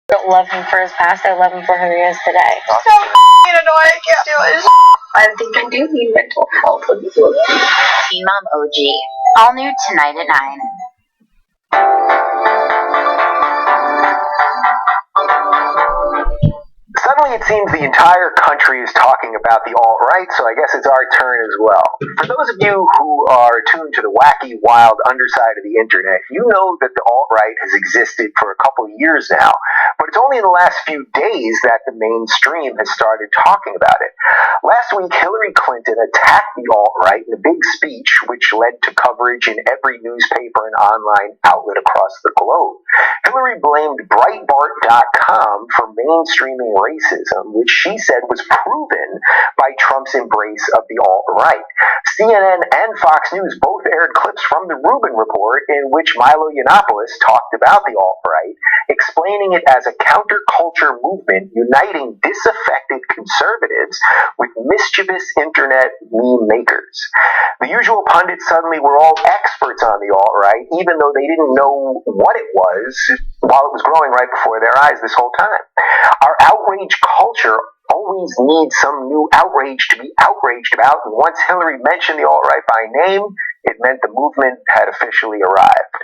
I don't love him for his past, I love him for who he is today. So annoying, I can't do it. I think I do need mental health. Teen Mom OG. All new tonight at 9. Suddenly it seems the entire country is talking about the alt-right, so I guess it's our turn as well. For those of you who are tuned to the wacky, wild underside of the internet, you know that the alt-right has existed for a couple of years now, but it's only in the last few days that the mainstream has started talking about it. Last week, Hillary Clinton attacked the alt-right in a big speech, which led to coverage in every newspaper and online outlet across the globe. Hillary blamed Breitbart.com for mainstreaming racism, which she said was proven by Trump's embrace of the alt-right. CNN and Fox News both aired clips from the Rubin report in which Milo Yiannopoulos talked about the alt-right, explaining it as a counterculture movement uniting disaffected conservatives with mischievous internet meme makers. The usual pundits suddenly were all experts on the alt-right, even though they didn't know what it was while it was growing right before their eyes this whole time. Our outrage culture always needs some new outrage to be outraged about, and once Hillary mentioned the alt-right by name, it meant the movement had officially arrived.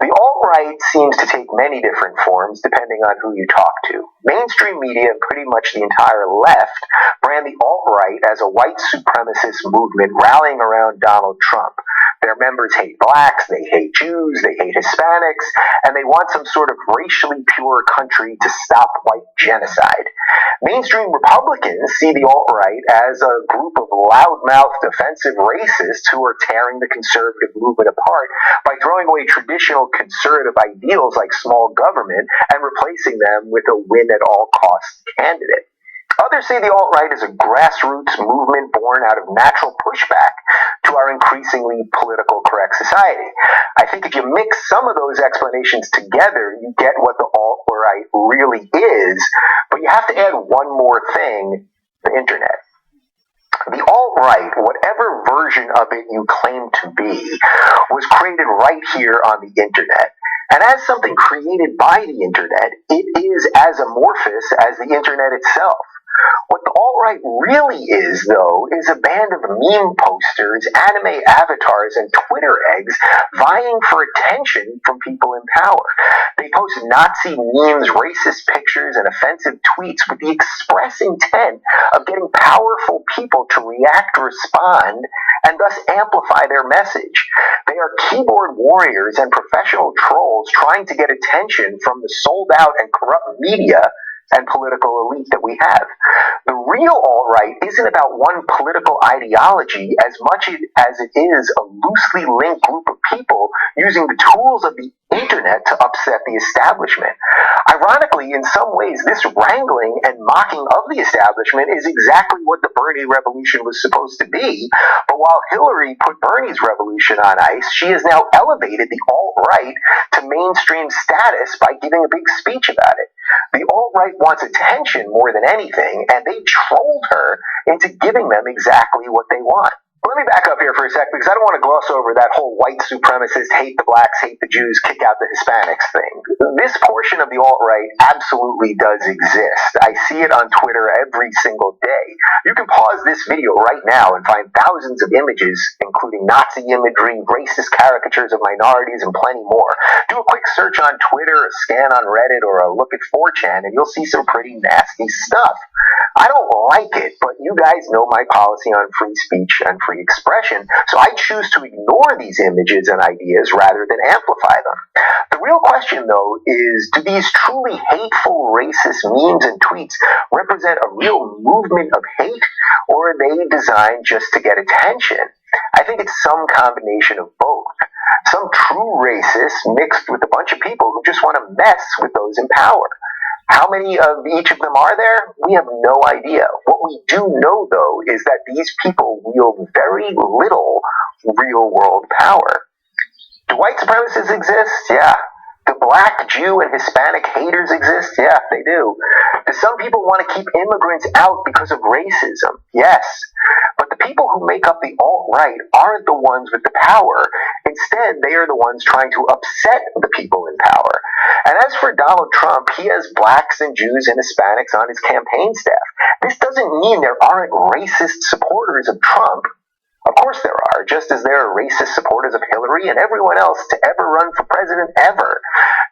The alt-right seems to take many different forms depending on who you talk to. Mainstream media and pretty much the entire left brand the alt-right as a white supremacist movement rallying around Donald Trump. Their members hate blacks, they hate Jews, they hate Hispanics, and they want some sort of racially pure country to stop white genocide. Mainstream Republicans see the alt-right as a group of loudmouthed offensive racists who are tearing the conservative movement apart by throwing away traditional conservative ideals like small government and replacing them with a win-at-all-costs candidate. Others see the alt-right as a grassroots movement born out of natural pushback to our increasingly political correct society. I think if you mix some of those explanations together, you get what the alt-right really is, but you have to add one more thing: the internet. The alt-right, whatever version of it you claim to be, was created right here on the internet. And as something created by the internet, it is as amorphous as the internet itself. What the alt-right really is, though, is a band of meme posters, anime avatars, and Twitter eggs vying for attention from people in power. They post Nazi memes, racist pictures, and offensive tweets with the express intent of getting powerful people to react, respond, and thus amplify their message. They are keyboard warriors and professional trolls trying to get attention from the sold-out and corrupt media and political elite that we have. The real alt-right isn't about one political ideology as much as it is a loosely linked group of people using the tools of the internet to upset the establishment. Ironically, in some ways, this wrangling and mocking of the establishment is exactly what the Bernie revolution was supposed to be, but while Hillary put Bernie's revolution on ice, she has now elevated the alt-right to mainstream status by giving a big speech about it. The alt-right wants attention more than anything, and they trolled her into giving them exactly what they want. Let me back up here for a sec, because I don't want to gloss over that whole white supremacist, hate the blacks, hate the Jews, kick out the Hispanics thing. This portion of the alt-right absolutely does exist. I see it on Twitter every single day. You can pause this video right now and find thousands of images, including Nazi imagery, racist caricatures of minorities, and plenty more. Do a quick search on Twitter, a scan on Reddit, or a look at 4chan, and you'll see some pretty nasty stuff. I don't like it, but you guys know my policy on free speech and free expression, so I choose to ignore these images and ideas rather than amplify them. The real question, though, is do these truly hateful racist memes and tweets represent a real movement of hate, or are they designed just to get attention? I think it's some combination of both. Some true racists mixed with a bunch of people who just want to mess with those in power. How many of each of them are there? We have no idea. What we do know, though, is that these people wield very little real-world power. Do white supremacists exist? Yeah. Do black, Jew, and Hispanic haters exist? Yeah, they do. Do some people want to keep immigrants out because of racism? Yes. But the people who make up the alt-right aren't the ones with the power. Instead, they are the ones trying to upset the people in power. And as for Donald Trump, he has blacks and Jews and Hispanics on his campaign staff. This doesn't mean there aren't racist supporters of Trump. Of course there are, just as there are racist supporters of Hillary and everyone else to ever run for president ever.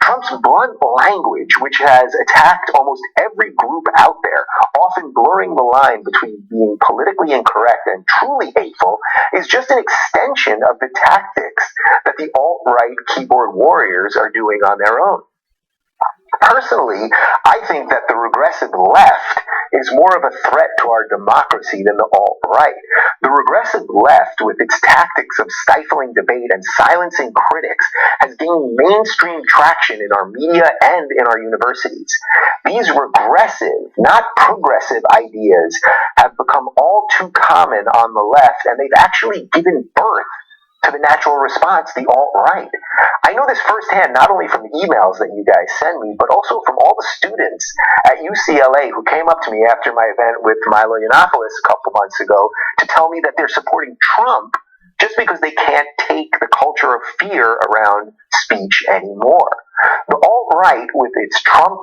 Trump's blunt language, which has attacked almost every group out there, often blurring the line between being politically incorrect and truly hateful, is just an extension of the tactics that the alt-right keyboard warriors are doing on their own. Personally, I think that the regressive left is more of a threat to our democracy than the alt-right. The regressive left, with its tactics of stifling debate and silencing critics, has gained mainstream traction in our media and in our universities. These regressive, not progressive ideas have become all too common on the left, and they've actually given birth to the natural response, the alt-right. I know this firsthand not only from the emails that you guys send me, but also from all the students at UCLA who came up to me after my event with Milo Yiannopoulos a couple months ago to tell me that they're supporting Trump just because they can't take the culture of fear around speech anymore. The alt-right, with its Trump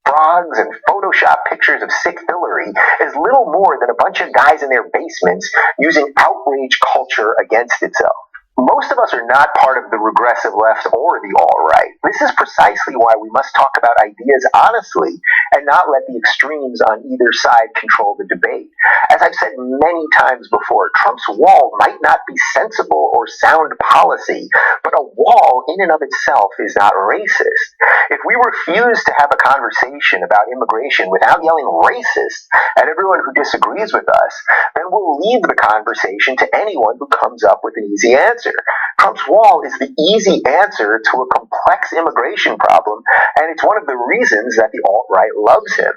frogs and Photoshop pictures of sick Hillary, is little more than a bunch of guys in their basements using outrage culture against itself. Most of us are not part of the regressive left or the alt-right. This is precisely why we must talk about ideas honestly and not let the extremes on either side control the debate. As I've said many times before, Trump's wall might not be sensible or sound policy, but a wall in and of itself is not racist. If we refuse to have a conversation about immigration without yelling racist at everyone who disagrees with us, then we'll leave the conversation to anyone who comes up with an easy answer. Trump's wall is the easy answer to a complex immigration problem, and it's one of the reasons that the alt-right loves him.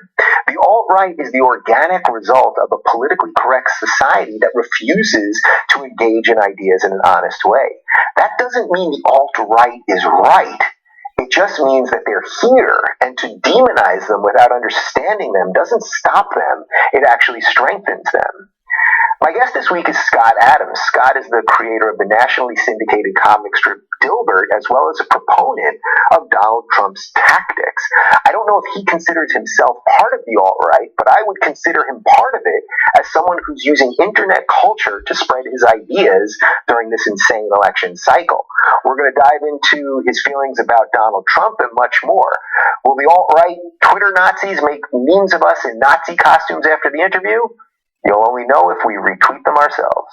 The alt-right is the organic result of a politically correct society that refuses to engage in ideas in an honest way. That doesn't mean the alt-right is right. It just means that they're here, and to demonize them without understanding them doesn't stop them, it actually strengthens them. My guest this week is Scott Adams. Scott is the creator of the nationally syndicated comic strip Dilbert, as well as a proponent of Donald Trump's tactics. I don't know if he considers himself part of the alt-right, but I would consider him part of it as someone who's using internet culture to spread his ideas during this insane election cycle. We're going to dive into his feelings about Donald Trump and much more. Will the alt-right Twitter Nazis make memes of us in Nazi costumes after the interview? You'll only know if we retweet them ourselves.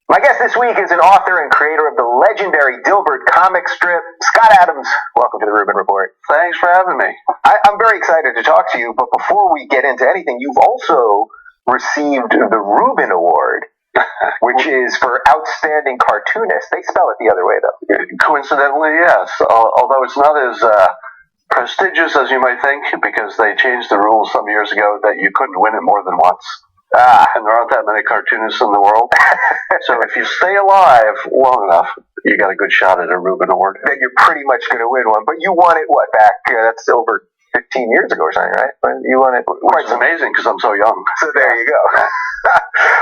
My guest this week is an author and creator of the legendary Dilbert comic strip, Scott Adams. Welcome to the Rubin Report. Thanks for having me. I'm very excited to talk to you, but before we get into anything, you've also received the Rubin Award, which is for Outstanding Cartoonist. They spell it the other way, though. Coincidentally, yes. Although it's not as prestigious as you might think, because they changed the rules some years ago that you couldn't win it more than once. And there aren't that many cartoonists in the world. So if you stay alive long enough, you got a good shot at a Rubin Award. Then you're pretty much going to win one. But you won it, what, back, that's over 15 years ago or something, right? You won it. Which is amazing because I'm so young. So there you go.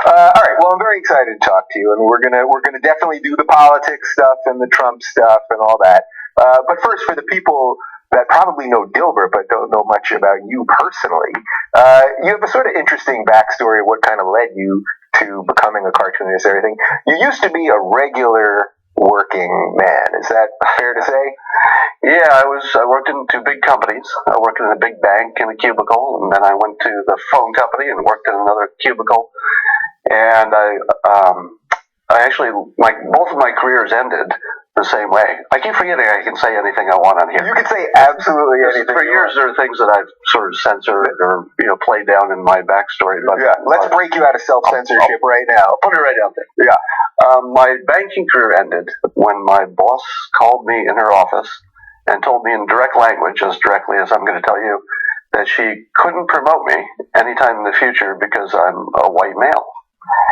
All right. Well, I'm very excited to talk to you, and we're gonna definitely do the politics stuff and the Trump stuff and all that. But first, for the people that probably know Dilbert but don't know much about you personally, you have a sort of interesting backstory of what kind of led you to becoming a cartoonist and everything. You used to be a regular working man. Is that fair to say? Yeah, I worked in two big companies. I worked in a big bank in a cubicle, and then I went to the phone company and worked in another cubicle. And I actually, both of my careers ended the same way. I keep forgetting I can say anything I want on here. You can say absolutely anything. For years, there are things that I've sort of censored or played down in my backstory. But yeah, let's break you out of self-censorship right now. Put it right out there. Yeah. My banking career ended when my boss called me in her office and told me in direct language, as directly as I'm going to tell you, that she couldn't promote me anytime in the future because I'm a white male.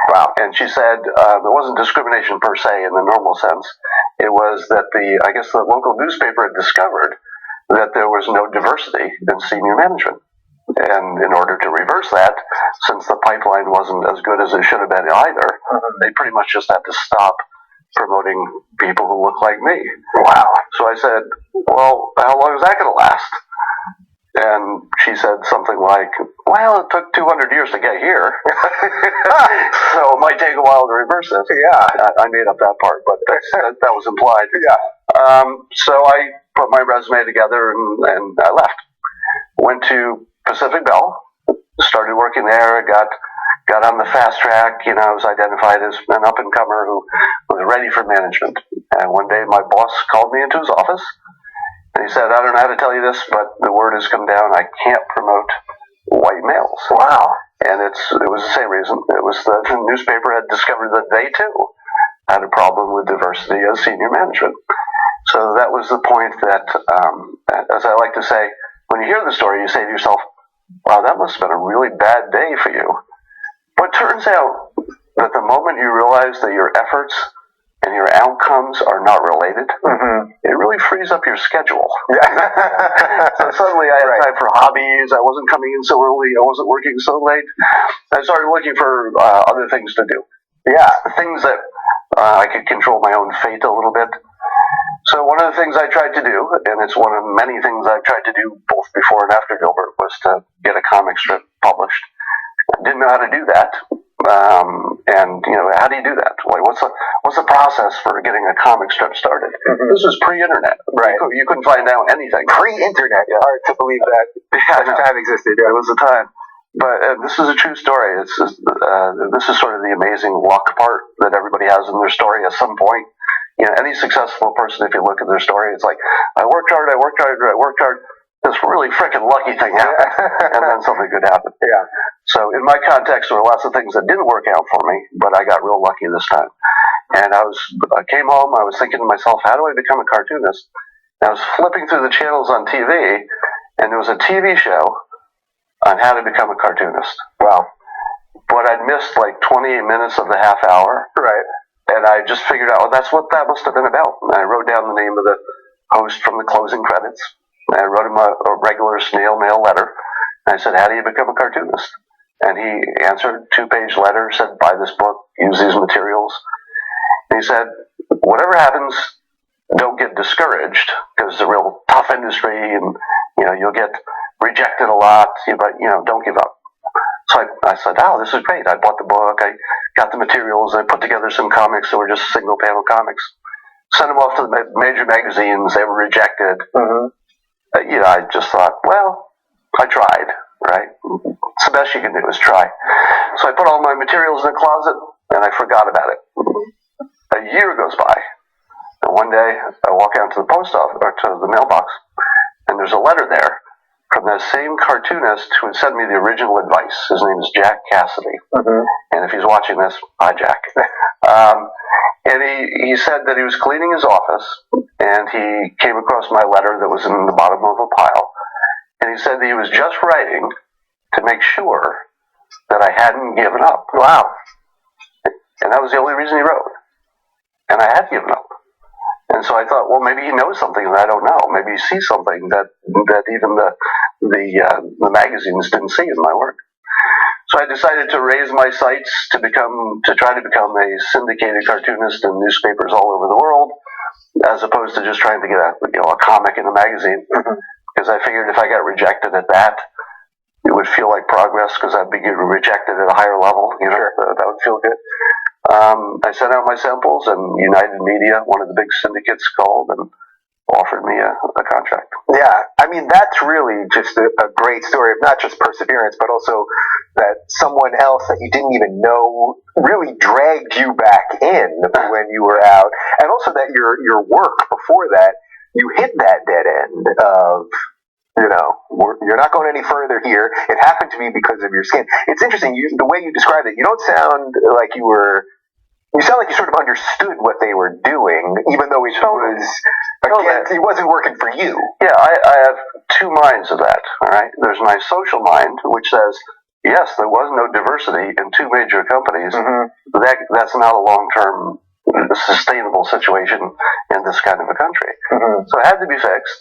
Wow. And she said there wasn't discrimination per se in the normal sense. It was that the local newspaper had discovered that there was no diversity in senior management. And in order to reverse that, since the pipeline wasn't as good as it should have been either, they pretty much just had to stop promoting people who look like me. Wow. So I said, well, how long is that going to last? And she said something like, well, it took 200 years to get here. So it might take a while to reverse it. Yeah. I made up that part, but that was implied. Yeah. So I put my resume together and I left. Went to Pacific Bell, started working there. I got on the fast track. I was identified as an up-and-comer who was ready for management. And one day my boss called me into his office, and he said, I don't know how to tell you this, but the word has come down. I can't promote white males. Wow. And it was the same reason. It was the newspaper had discovered that they, too, had a problem with diversity as senior management. So that was the point that, as I like to say, when you hear the story, you say to yourself, wow, that must have been a really bad day for you. But it turns out that the moment you realize that your efforts and your outcomes are not related, it really frees up your schedule. So suddenly I had time for hobbies. I wasn't coming in so early. I wasn't working so late. I started looking for other things to do. Yeah. Things that I could control my own fate a little bit. So one of the things I tried to do, and it's one of many things I've tried to do both before and after Gilbert, was to get a comic strip published. I didn't know how to do that. And how do you do that? Like, what's the process for getting a comic strip started? This was pre-internet. Right. You couldn't find out anything. Pre-internet. Yeah. Hard to believe that such a time existed. Yeah. It was a time. But this is a true story. This is sort of the amazing luck part that everybody has in their story at some point. Any successful person, if you look at their story, it's like, I worked hard. This really freaking lucky thing happened, and then something good happened. Yeah. So in my context, there were lots of things that didn't work out for me, but I got real lucky this time. And I came home, I was thinking to myself, how do I become a cartoonist? And I was flipping through the channels on TV, and there was a TV show on how to become a cartoonist. Wow. But I'd missed like 28 minutes of the half hour. Right. And I just figured out, that's what that must have been about. And I wrote down the name of the host from the closing credits. And I wrote him a regular snail mail letter. And I said, how do you become a cartoonist? And he answered, 2-page letter, said, buy this book, use these materials. And he said, whatever happens, don't get discouraged, because it's a real tough industry, and you'll get rejected a lot, but don't give up. So I said, oh, this is great. I bought the book, I got the materials, I put together some comics that were just single panel comics, sent them off to the major magazines. They were rejected. I just thought, well, I tried, right? It's the best you can do is try. So I put all my materials in the closet, and I forgot about it. A year goes by, and one day I walk out to the post office, or to the mailbox, and there's a letter there from the same cartoonist who had sent me the original advice. His name is Jack Cassidy. And if he's watching this, hi, Jack. And he said that he was cleaning his office, and he came across my letter that was in the bottom of a pile. And he said that he was just writing to make sure that I hadn't given up. Wow. And that was the only reason he wrote. And I had given up. And so I thought, well, maybe he knows something that I don't know. Maybe he sees something that even the magazines didn't see in my work. So I decided to raise my sights to try to become a syndicated cartoonist in newspapers all over the world, as opposed to just trying to get a comic in a magazine. Because I figured if I got rejected at that, it would feel like progress, because I'd be rejected at a higher level. That would feel good. I sent out my samples, and United Media, one of the big syndicates, called and offered me a contract. Yeah, I mean, that's really just a great story of not just perseverance, but also that someone else that you didn't even know really dragged you back in when you were out, and also that your work before that, you hit that dead end of, you're not going any further here. It happened to me because of your skin. It's interesting, the way you described it, you don't sound like you sound like you sort of understood what they were doing, even though it wasn't working for you. Yeah, I have two minds of that, all right? There's my social mind, which says, yes, there was no diversity in two major companies. That's not a long-term sustainable situation in this kind of a country. So it had to be fixed.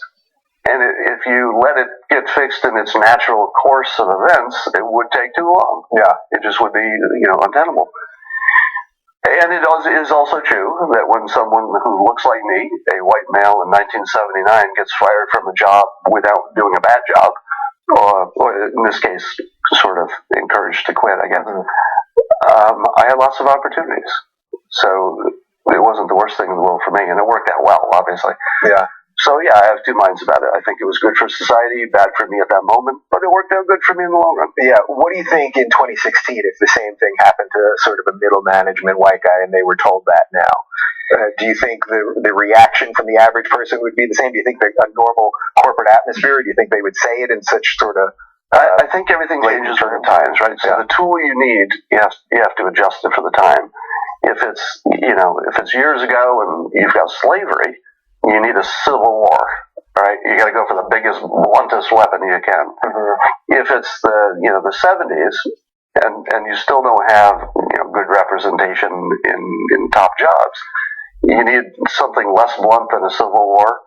And if you let it get fixed in its natural course of events, it would take too long. Yeah. It just would be, untenable. And it is also true that when someone who looks like me, a white male in 1979, gets fired from a job without doing a bad job, or in this case, sort of encouraged to quit, I guess, I had lots of opportunities. So it wasn't the worst thing in the world for me, and it worked out well, obviously. Yeah. So yeah, I have two minds about it. I think it was good for society, bad for me at that moment, but it worked out good for me in the long run. Yeah. What do you think in 2016 if the same thing happened to sort of a middle management white guy and they were told that now? Do you think the reaction from the average person would be the same? Do you think that a normal corporate atmosphere, do you think they would say it in such sort of... I think everything changes with the times, right? So the tool you need, you have to adjust it for the time. If it's years ago and you've got slavery, you need a civil war, right? You got to go for the biggest, bluntest weapon you can. Mm-hmm. If it's the 70s and you still don't have good representation in top jobs, you need something less blunt than a civil war,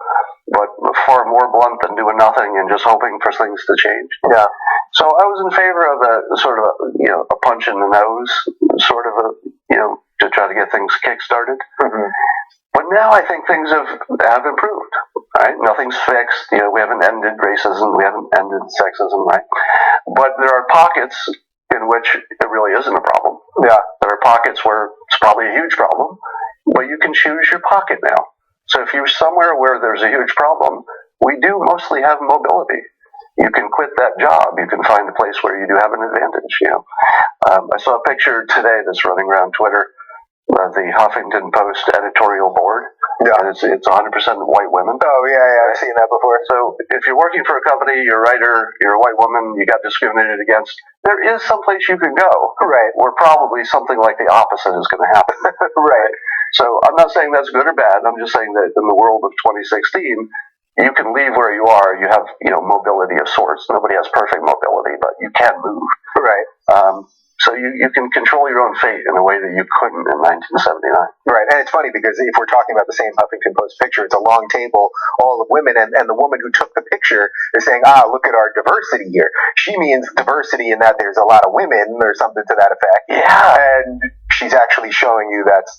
but far more blunt than doing nothing and just hoping for things to change. Yeah. So I was in favor of a sort of a punch in the nose, sort of to try to get things kick-started. Mm-hmm. But now I think things have improved, right? Nothing's fixed. We haven't ended racism. We haven't ended sexism, right? But there are pockets in which it really isn't a problem. Yeah. There are pockets where it's probably a huge problem, but you can choose your pocket now. So if you're somewhere where there's a huge problem, we do mostly have mobility. You can quit that job. You can find a place where you do have an advantage. I saw a picture today that's running around Twitter. The Huffington Post editorial board. Yeah. And it's 100% white women. Oh, yeah, I've seen that before. So if you're working for a company, you're a writer, you're a white woman, you got discriminated against, there is some place you can go. Right. Where probably something like the opposite is going to happen. Right. So I'm not saying that's good or bad. I'm just saying that in the world of 2016, you can leave where you are. You have, mobility of sorts. Nobody has perfect mobility, but you can move. Right. So you can control your own fate in a way that you couldn't in 1979. Right, and it's funny because if we're talking about the same Huffington Post picture, it's a long table, all of women, and the woman who took the picture is saying, look at our diversity here. She means diversity in that there's a lot of women or something to that effect. Yeah. And she's actually showing you that's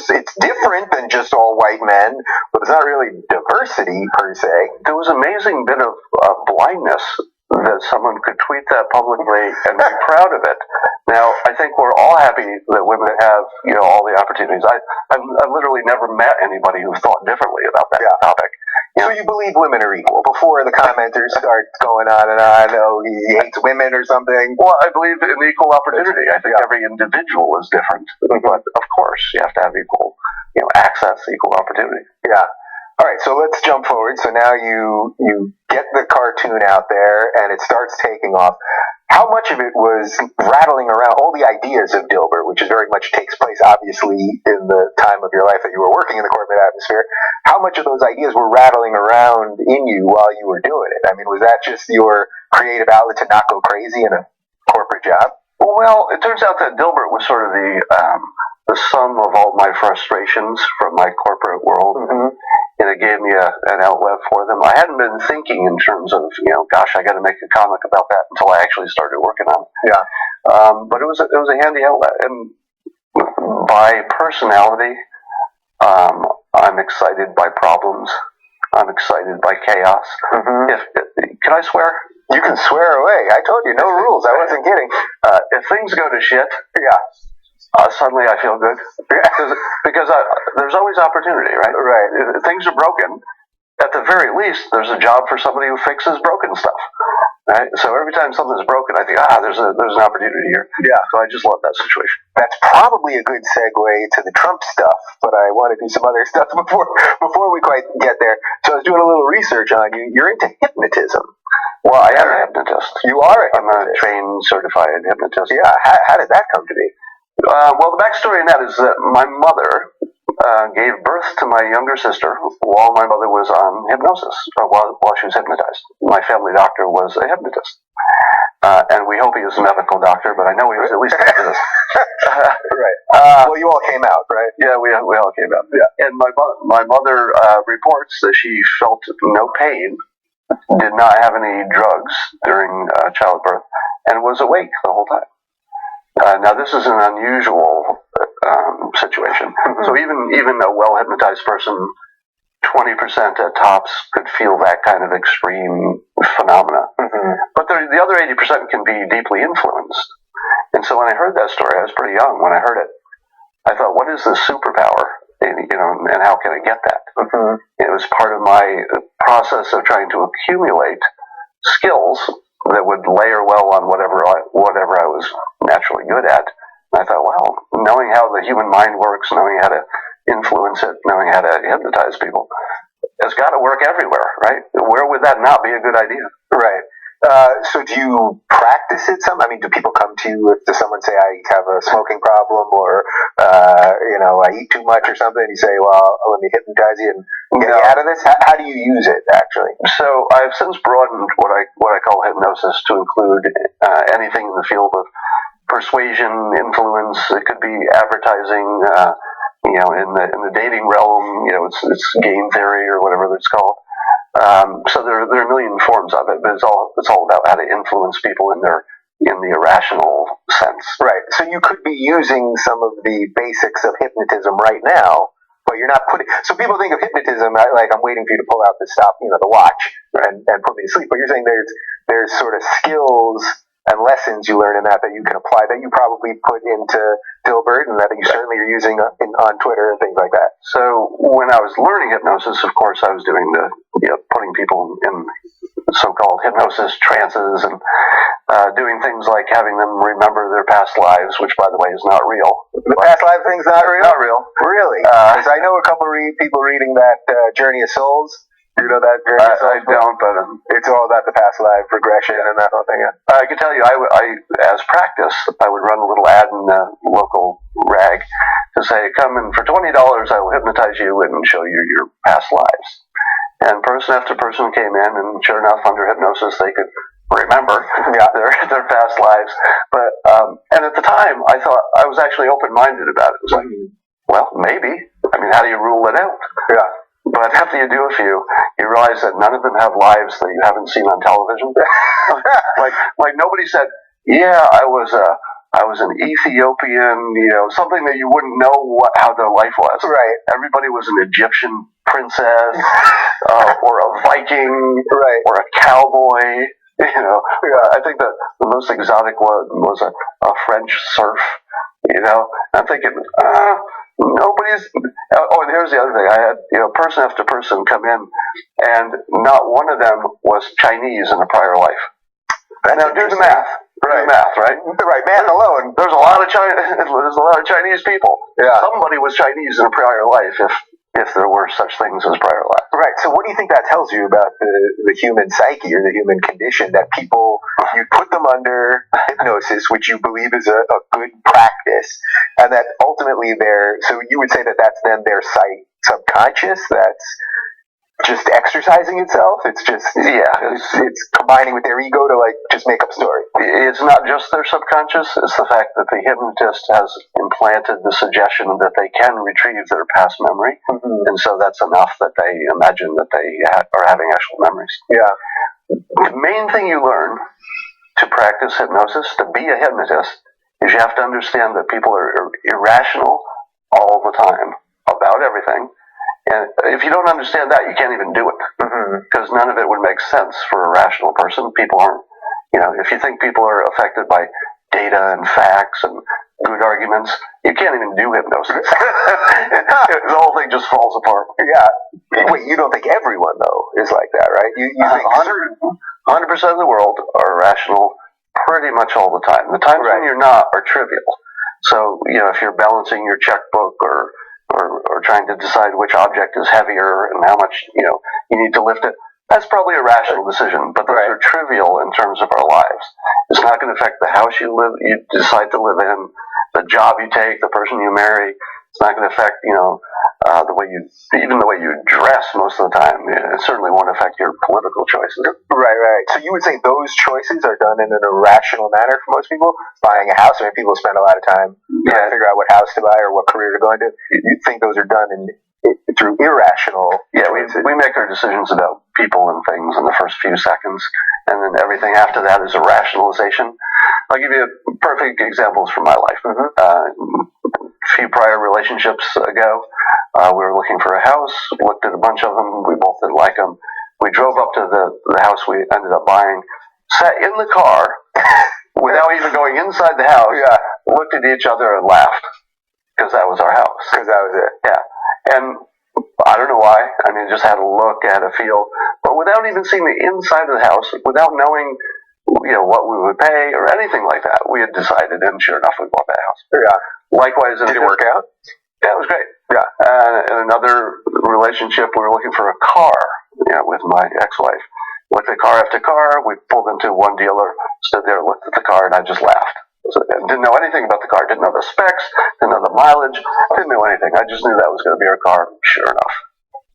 it's different than just all white men, but it's not really diversity per se. There was an amazing bit of blindness that someone could tweet that publicly and be proud of it. Now, I think we're all happy that women have, all the opportunities. I've literally never met anybody who thought differently about that topic. So you believe women are equal before the commenters start going on and on, he hates women or something? Well, I believe in equal opportunity. I think every individual is different. But, of course, you have to have equal, access, equal opportunity. Yeah. All right, so let's jump forward. So now you get the cartoon out there, and it starts taking off. How much of it was rattling around all the ideas of Dilbert, which is very much takes place, obviously, in the time of your life that you were working in the corporate atmosphere? How much of those ideas were rattling around in you while you were doing it? I mean, was that just your creative outlet to not go crazy in a corporate job? Well, it turns out that Dilbert was sort of the sum of all my frustrations from my corporate world. Mm-hmm. And it gave me an outlet for them. I hadn't been thinking in terms of, gosh, I got to make a comic about that until I actually started working on it. Yeah. But it was a handy outlet. And by personality, I'm excited by problems. I'm excited by chaos. Mm-hmm. Can I swear? You can swear away. I told you, no rules. I wasn't kidding. If things go to shit, suddenly I feel good. Because there's always opportunity, right? Right. If things are broken, at the very least, there's a job for somebody who fixes broken stuff. Right? So every time something's broken, I think, there's an opportunity here. Yeah. So I just love that situation. That's probably a good segue to the Trump stuff, but I want to do some other stuff before we quite get there. So I was doing a little research on you. You're into hypnotism. Well, I am a hypnotist. You are? I'm a trained, certified hypnotist. Yeah. How did that come to be? Well, the backstory in that is that my mother gave birth to my younger sister while my mother was on hypnosis, while she was hypnotized. My family doctor was a hypnotist. And we hope he was a medical doctor, but I know he was at least a hypnotist. Right. Well, you all came out, right? Yeah, we all came out. Yeah. And my mother reports that she felt no pain did not have any drugs during childbirth, and was awake the whole time. Now, this is an unusual situation. Mm-hmm. So even a well-hypnotized person, 20% at tops could feel that kind of extreme phenomena. Mm-hmm. But the other 80% can be deeply influenced. And so when I heard that story, I was pretty young when I heard it. I thought, what is this superpower? And how can I get that? Mm-hmm. It was part of my process of trying to accumulate skills that would layer well on whatever I was naturally good at. And I thought, well, knowing how the human mind works, knowing how to influence it, knowing how to hypnotize people, has got to work everywhere, right? Where would that not be a good idea? Right. So do you practice it some? I mean, do people come to you if someone say, I have a smoking problem, or, I eat too much or something, and you say, well, let me hypnotize you and get you out of this? How do you use it, actually? So I've since broadened what I call hypnosis to include anything in the field of persuasion, influence. It could be advertising, in the dating realm, it's game theory or whatever it's called. So there are a million forms of it, but it's all about how to influence people in the irrational sense. Right. So you could be using some of the basics of hypnotism right now, but you're not putting. So people think of hypnotism like I'm waiting for you to pull out the watch, and put me to sleep. But you're saying there's sort of skills and lessons you learn in that you can apply that you probably put into Dilbert, and that you certainly are using on Twitter and things like that. So when I was learning hypnosis, of course, I was doing putting people in so-called hypnosis trances and doing things like having them remember their past lives, which, by the way, is not real. The past life thing's not real? Not real. Really? Because I know a couple people reading that Journey of Souls. Do you know that Journey of Souls? I don't, but it's all about the past life regression and that whole thing. I can tell you, I as practice, I would run a little ad in the local rag to say, come and for $20, I will hypnotize you and show you your past lives. And person after person came in, and sure enough, under hypnosis, they could remember their past lives. But and at the time, I thought I was actually open-minded about it. It was like, well, maybe. I mean, how do you rule it out? Yeah. But after you do a few, you realize that none of them have lives that you haven't seen on television. like nobody said, yeah, I was an Ethiopian, something that you wouldn't know how their life was. Right. Everybody was an Egyptian princess, or a Viking, right, or a cowboy. I think that the most exotic one was a French serf. I'm thinking, nobody's. Oh, and here's the other thing. I had person after person come in, and not one of them was Chinese in a prior life. Now do the math. Right. Math, right? Right, math alone. There's a lot of Chinese people. Yeah. Somebody was Chinese in a prior life, if there were such things as prior life. Right. So what do you think that tells you about the human psyche or the human condition, that people, you put them under hypnosis, which you believe is a good practice, and that ultimately so you would say that that's then their subconscious that's just exercising itself? It's just, it's combining with their ego to just make up a story. It's not just their subconscious, it's the fact that the hypnotist has implanted the suggestion that they can retrieve their past memory, and so that's enough that they imagine that they are having actual memories. Yeah. The main thing you learn to practice hypnosis, to be a hypnotist, is you have to understand that people are irrational all the time about everything. And if you don't understand that, you can't even do it, because none of it would make sense for a rational person. People aren't, if you think people are affected by data and facts and good arguments, you can't even do hypnosis. The whole thing just falls apart. Yeah. Wait, you don't think everyone, though, is like that, right? You think 100% of the world are rational pretty much all the time. The times when you're not are trivial. So, if you're balancing your checkbook or trying to decide which object is heavier and how much, you need to lift it, that's probably a rational decision, but those are trivial in terms of our lives. It's not going to affect the house you decide to live in, the job you take, the person you marry. It's not going to affect, the way you dress most of the time. It certainly won't affect your political choices. Right. So you would say those choices are done in an irrational manner for most people? Buying a house, people spend a lot of time trying to figure out what house to buy or what career to go into. You think those are done through irrational choices? We make our decisions about people and things in the first few seconds, and then everything after that is a rationalization. I'll give you perfect examples from my life. A few prior relationships ago, we were looking for a house, looked at a bunch of them, we both didn't like them. We drove up to the house we ended up buying, sat in the car without even going inside the house, looked at each other and laughed, because that was our house. Because that was it. Yeah. And I don't know why. I mean, just had a look, had a feel, but without even seeing the inside of the house, without knowing, what we would pay or anything like that, we had decided, and sure enough, we bought that house. Yeah. Likewise, Did it work out? Yeah, it was great. Yeah. In another relationship, we were looking for a car, with my ex-wife. Looked at car after car. We pulled into one dealer, stood there, looked at the car, and I just laughed. Didn't know anything about the car. Didn't know the specs. Didn't know the mileage. Didn't know anything. I just knew that was going to be our car. Sure enough.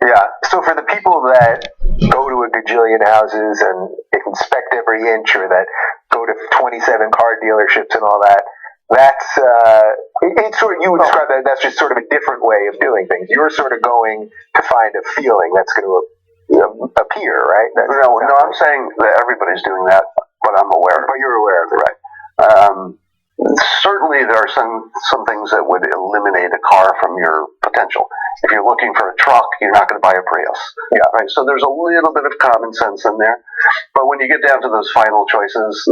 Yeah. So for the people that go to a gajillion houses and inspect every inch, or that go to 27 car dealerships and all that, that's it's sort of, you would describe that that's just sort of a different way of doing things. You're sort of going to find a feeling that's going to appear, right? No, I'm saying that everybody's doing that, but I'm aware of it. But you're aware of it, right? Certainly, there are some things that would eliminate a car from your potential. If you're looking for a truck, you're not going to buy a Prius. Yeah, right. So there's a little bit of common sense in there, but when you get down to those final choices,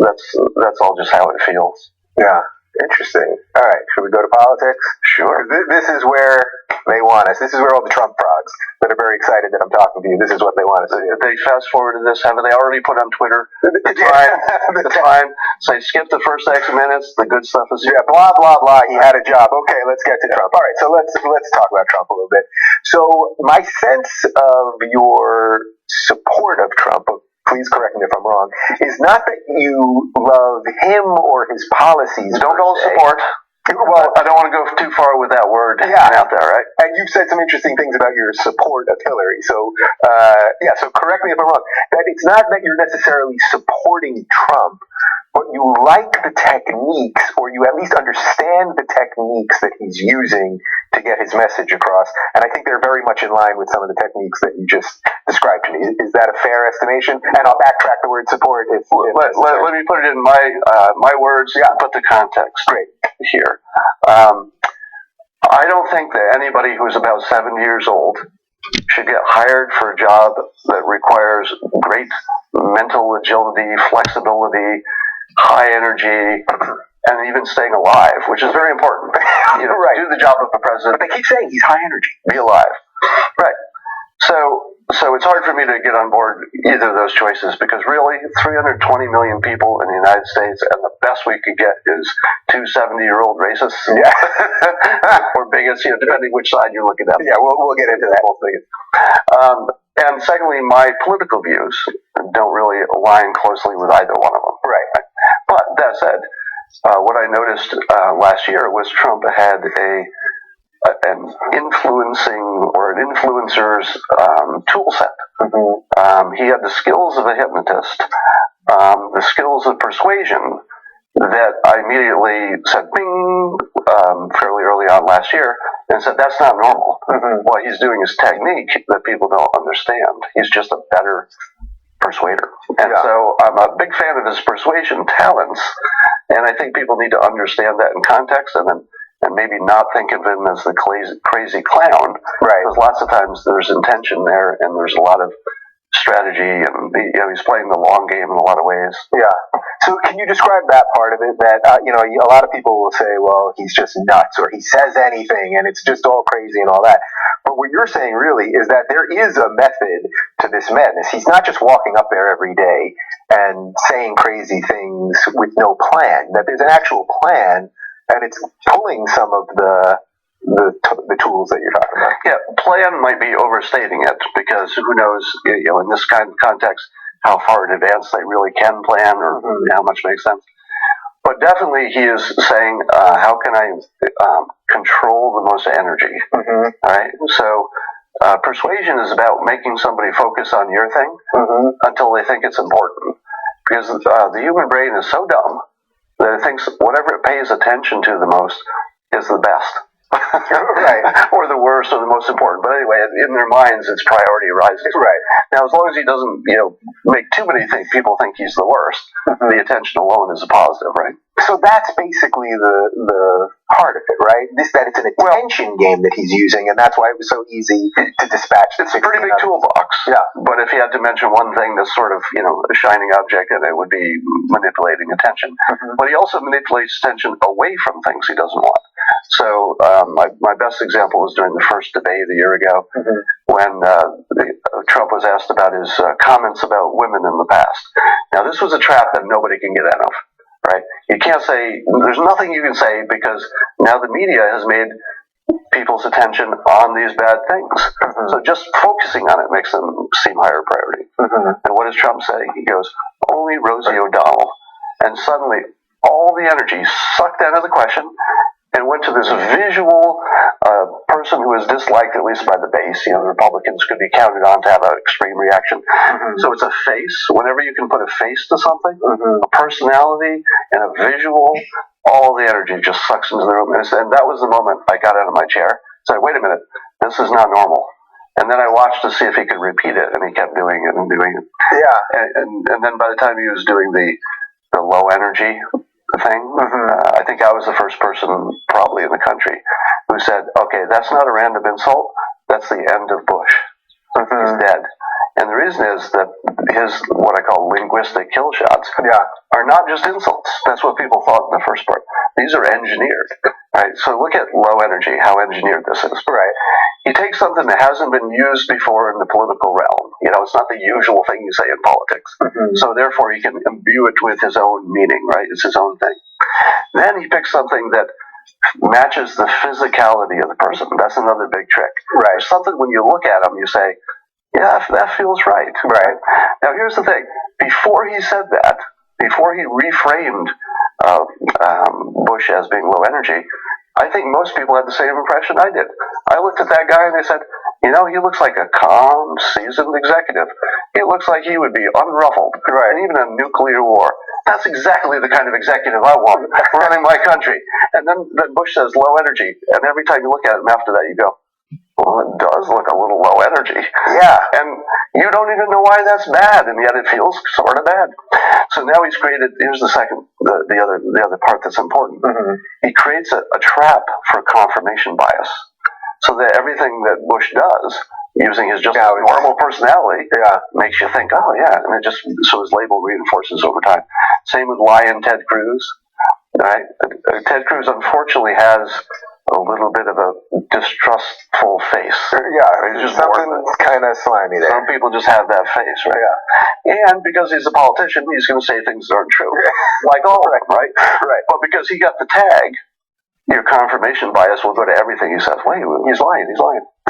that's all just how it feels. Yeah. Interesting. All right. Should we go to politics? Sure. This is where they want us. This is where all the Trump frogs that are very excited that I'm talking to you, this is what they want us to do. They fast forwarded this. Haven't they already put on Twitter? The time. Say, skip the first X minutes. The good stuff is here. Yeah, blah, blah, blah. He had a job. Okay, let's get to Trump. All right, so let's talk about Trump a little bit. So my sense of your support of Trump, please correct me if I'm wrong, is not that you love him or his policies. Don't all support. Well, I don't want to go too far with that word out there, right? And you've said some interesting things about your support of Hillary. So, so correct me if I'm wrong. That it's not that you're necessarily supporting Trump, but you like the techniques, or you at least understand the techniques that he's using to get his message across. And I think they're very much in line with some of the techniques that you just described to me. Is that a fair estimation? And I'll backtrack the word support. Let me put it in my words. Yeah, put the context here. I don't think that anybody who's about 70 years old should get hired for a job that requires great mental agility, flexibility, high energy, and even staying alive, which is very important. Right. Do the job of a president. But they keep saying he's high energy. Be alive. Right. So it's hard for me to get on board either of those choices, because really 320 million people in the United States, and the best we could get is two 70-year-old racists. Yeah. Or bigots, depending which side you're looking at. Yeah, we'll get into that. Both bigots. And secondly, my political views don't really align closely with either one of them. Right. But that said, what I noticed last year was Trump had an influencing or an influencer's tool set. Mm-hmm. He had the skills of a hypnotist, the skills of persuasion that I immediately said, bing, fairly early on last year, and said, that's not normal. Mm-hmm. What he's doing is technique that people don't understand. He's just a better persuader. And so I'm a big fan of his persuasion talents, and I think people need to understand that in context, and maybe not think of him as the crazy clown. Right. Because lots of times there's intention there, and there's a lot of strategy, and he's playing the long game in a lot of ways. Yeah. So can you describe that part of it? That a lot of people will say, well, he's just nuts, or he says anything, and it's just all crazy and all that. But what you're saying really is that there is a method to this madness. He's not just walking up there every day and saying crazy things with no plan. That there's an actual plan, and it's pulling some of the tools that you're talking about. Yeah, plan might be overstating it, because who knows, in this kind of context, how far in advance they really can plan, or how much makes sense. But definitely he is saying, how can I control the most energy? Mm-hmm. All right? So persuasion is about making somebody focus on your thing until they think it's important. Because the human brain is so dumb that it thinks whatever it pays attention to the most is the best. right? Or the worst, or the most important. But anyway, in their minds, it's priority rising. Right. Now, as long as he doesn't, make too many people think he's the worst, the attention alone is a positive, right? So that's basically the heart of it, right? That it's an attention game that he's using, and that's why it was so easy to dispatch. It's a pretty big toolbox. Yeah. But if he had to mention one thing that's sort of, a shining object, and it would be manipulating attention. But he also manipulates attention away from things he doesn't want. So my best example was during the first debate a year ago, when Trump was asked about his comments about women in the past. Now, this was a trap that nobody can get out of. Right? You can't say, there's nothing you can say because now the media has made people's attention on these bad things. So just focusing on it makes them seem higher priority. And what does Trump say? He goes, only Rosie O'Donnell. And suddenly all the energy sucked out of the question and went to this visual person who is disliked, at least by the base. The Republicans could be counted on to have an extreme reaction. So it's a face. Whenever you can put a face to something, a personality, and a visual, all the energy just sucks into the room. And that was the moment I got out of my chair. Said, wait a minute, this is not normal. And then I watched to see if he could repeat it, and he kept doing it and doing it. Yeah. And then by the time he was doing the low energy thing, I think I was the first person probably in the country who said, okay, that's not a random insult, that's the end of Bush. He's dead. And the reason is that his, what I call linguistic kill shots, are not just insults. That's what people thought in the first part. These are engineered. Right? So look at low energy, how engineered this is. Right? He takes something that hasn't been used before in the political realm. It's not the usual thing you say in politics. So therefore he can imbue it with his own meaning, right? It's his own thing. Then he picks something that matches the physicality of the person. That's another big trick. Right. There's something when you look at him, you say, yeah, that feels right. Right. Now here's the thing. Before he said that, before he reframed Bush as being low energy, I think most people had the same impression I did. I looked at that guy and I said, he looks like a calm, seasoned executive. He looks like he would be unruffled, and even in a nuclear war. That's exactly the kind of executive I want running my country. And then Bush says low energy, and every time you look at him after that, you go, well, it does look a little low energy. Yeah. And you don't even know why that's bad, and yet it feels sort of bad. So now he's created, here's the second, the other part that's important. He creates a trap for confirmation bias. So that everything that Bush does, using his just normal personality, makes you think, oh yeah, and so his label reinforces over time. Same with Lion Ted Cruz. Right? Ted Cruz unfortunately has a little bit of a distrustful face. It's just something kind of slimy there. Some people just have that face, right? Yeah. And because he's a politician, he's going to say things that aren't true. Like all of them, right? Right. But because he got the tag, your confirmation bias will go to everything he says. Wait, he's lying.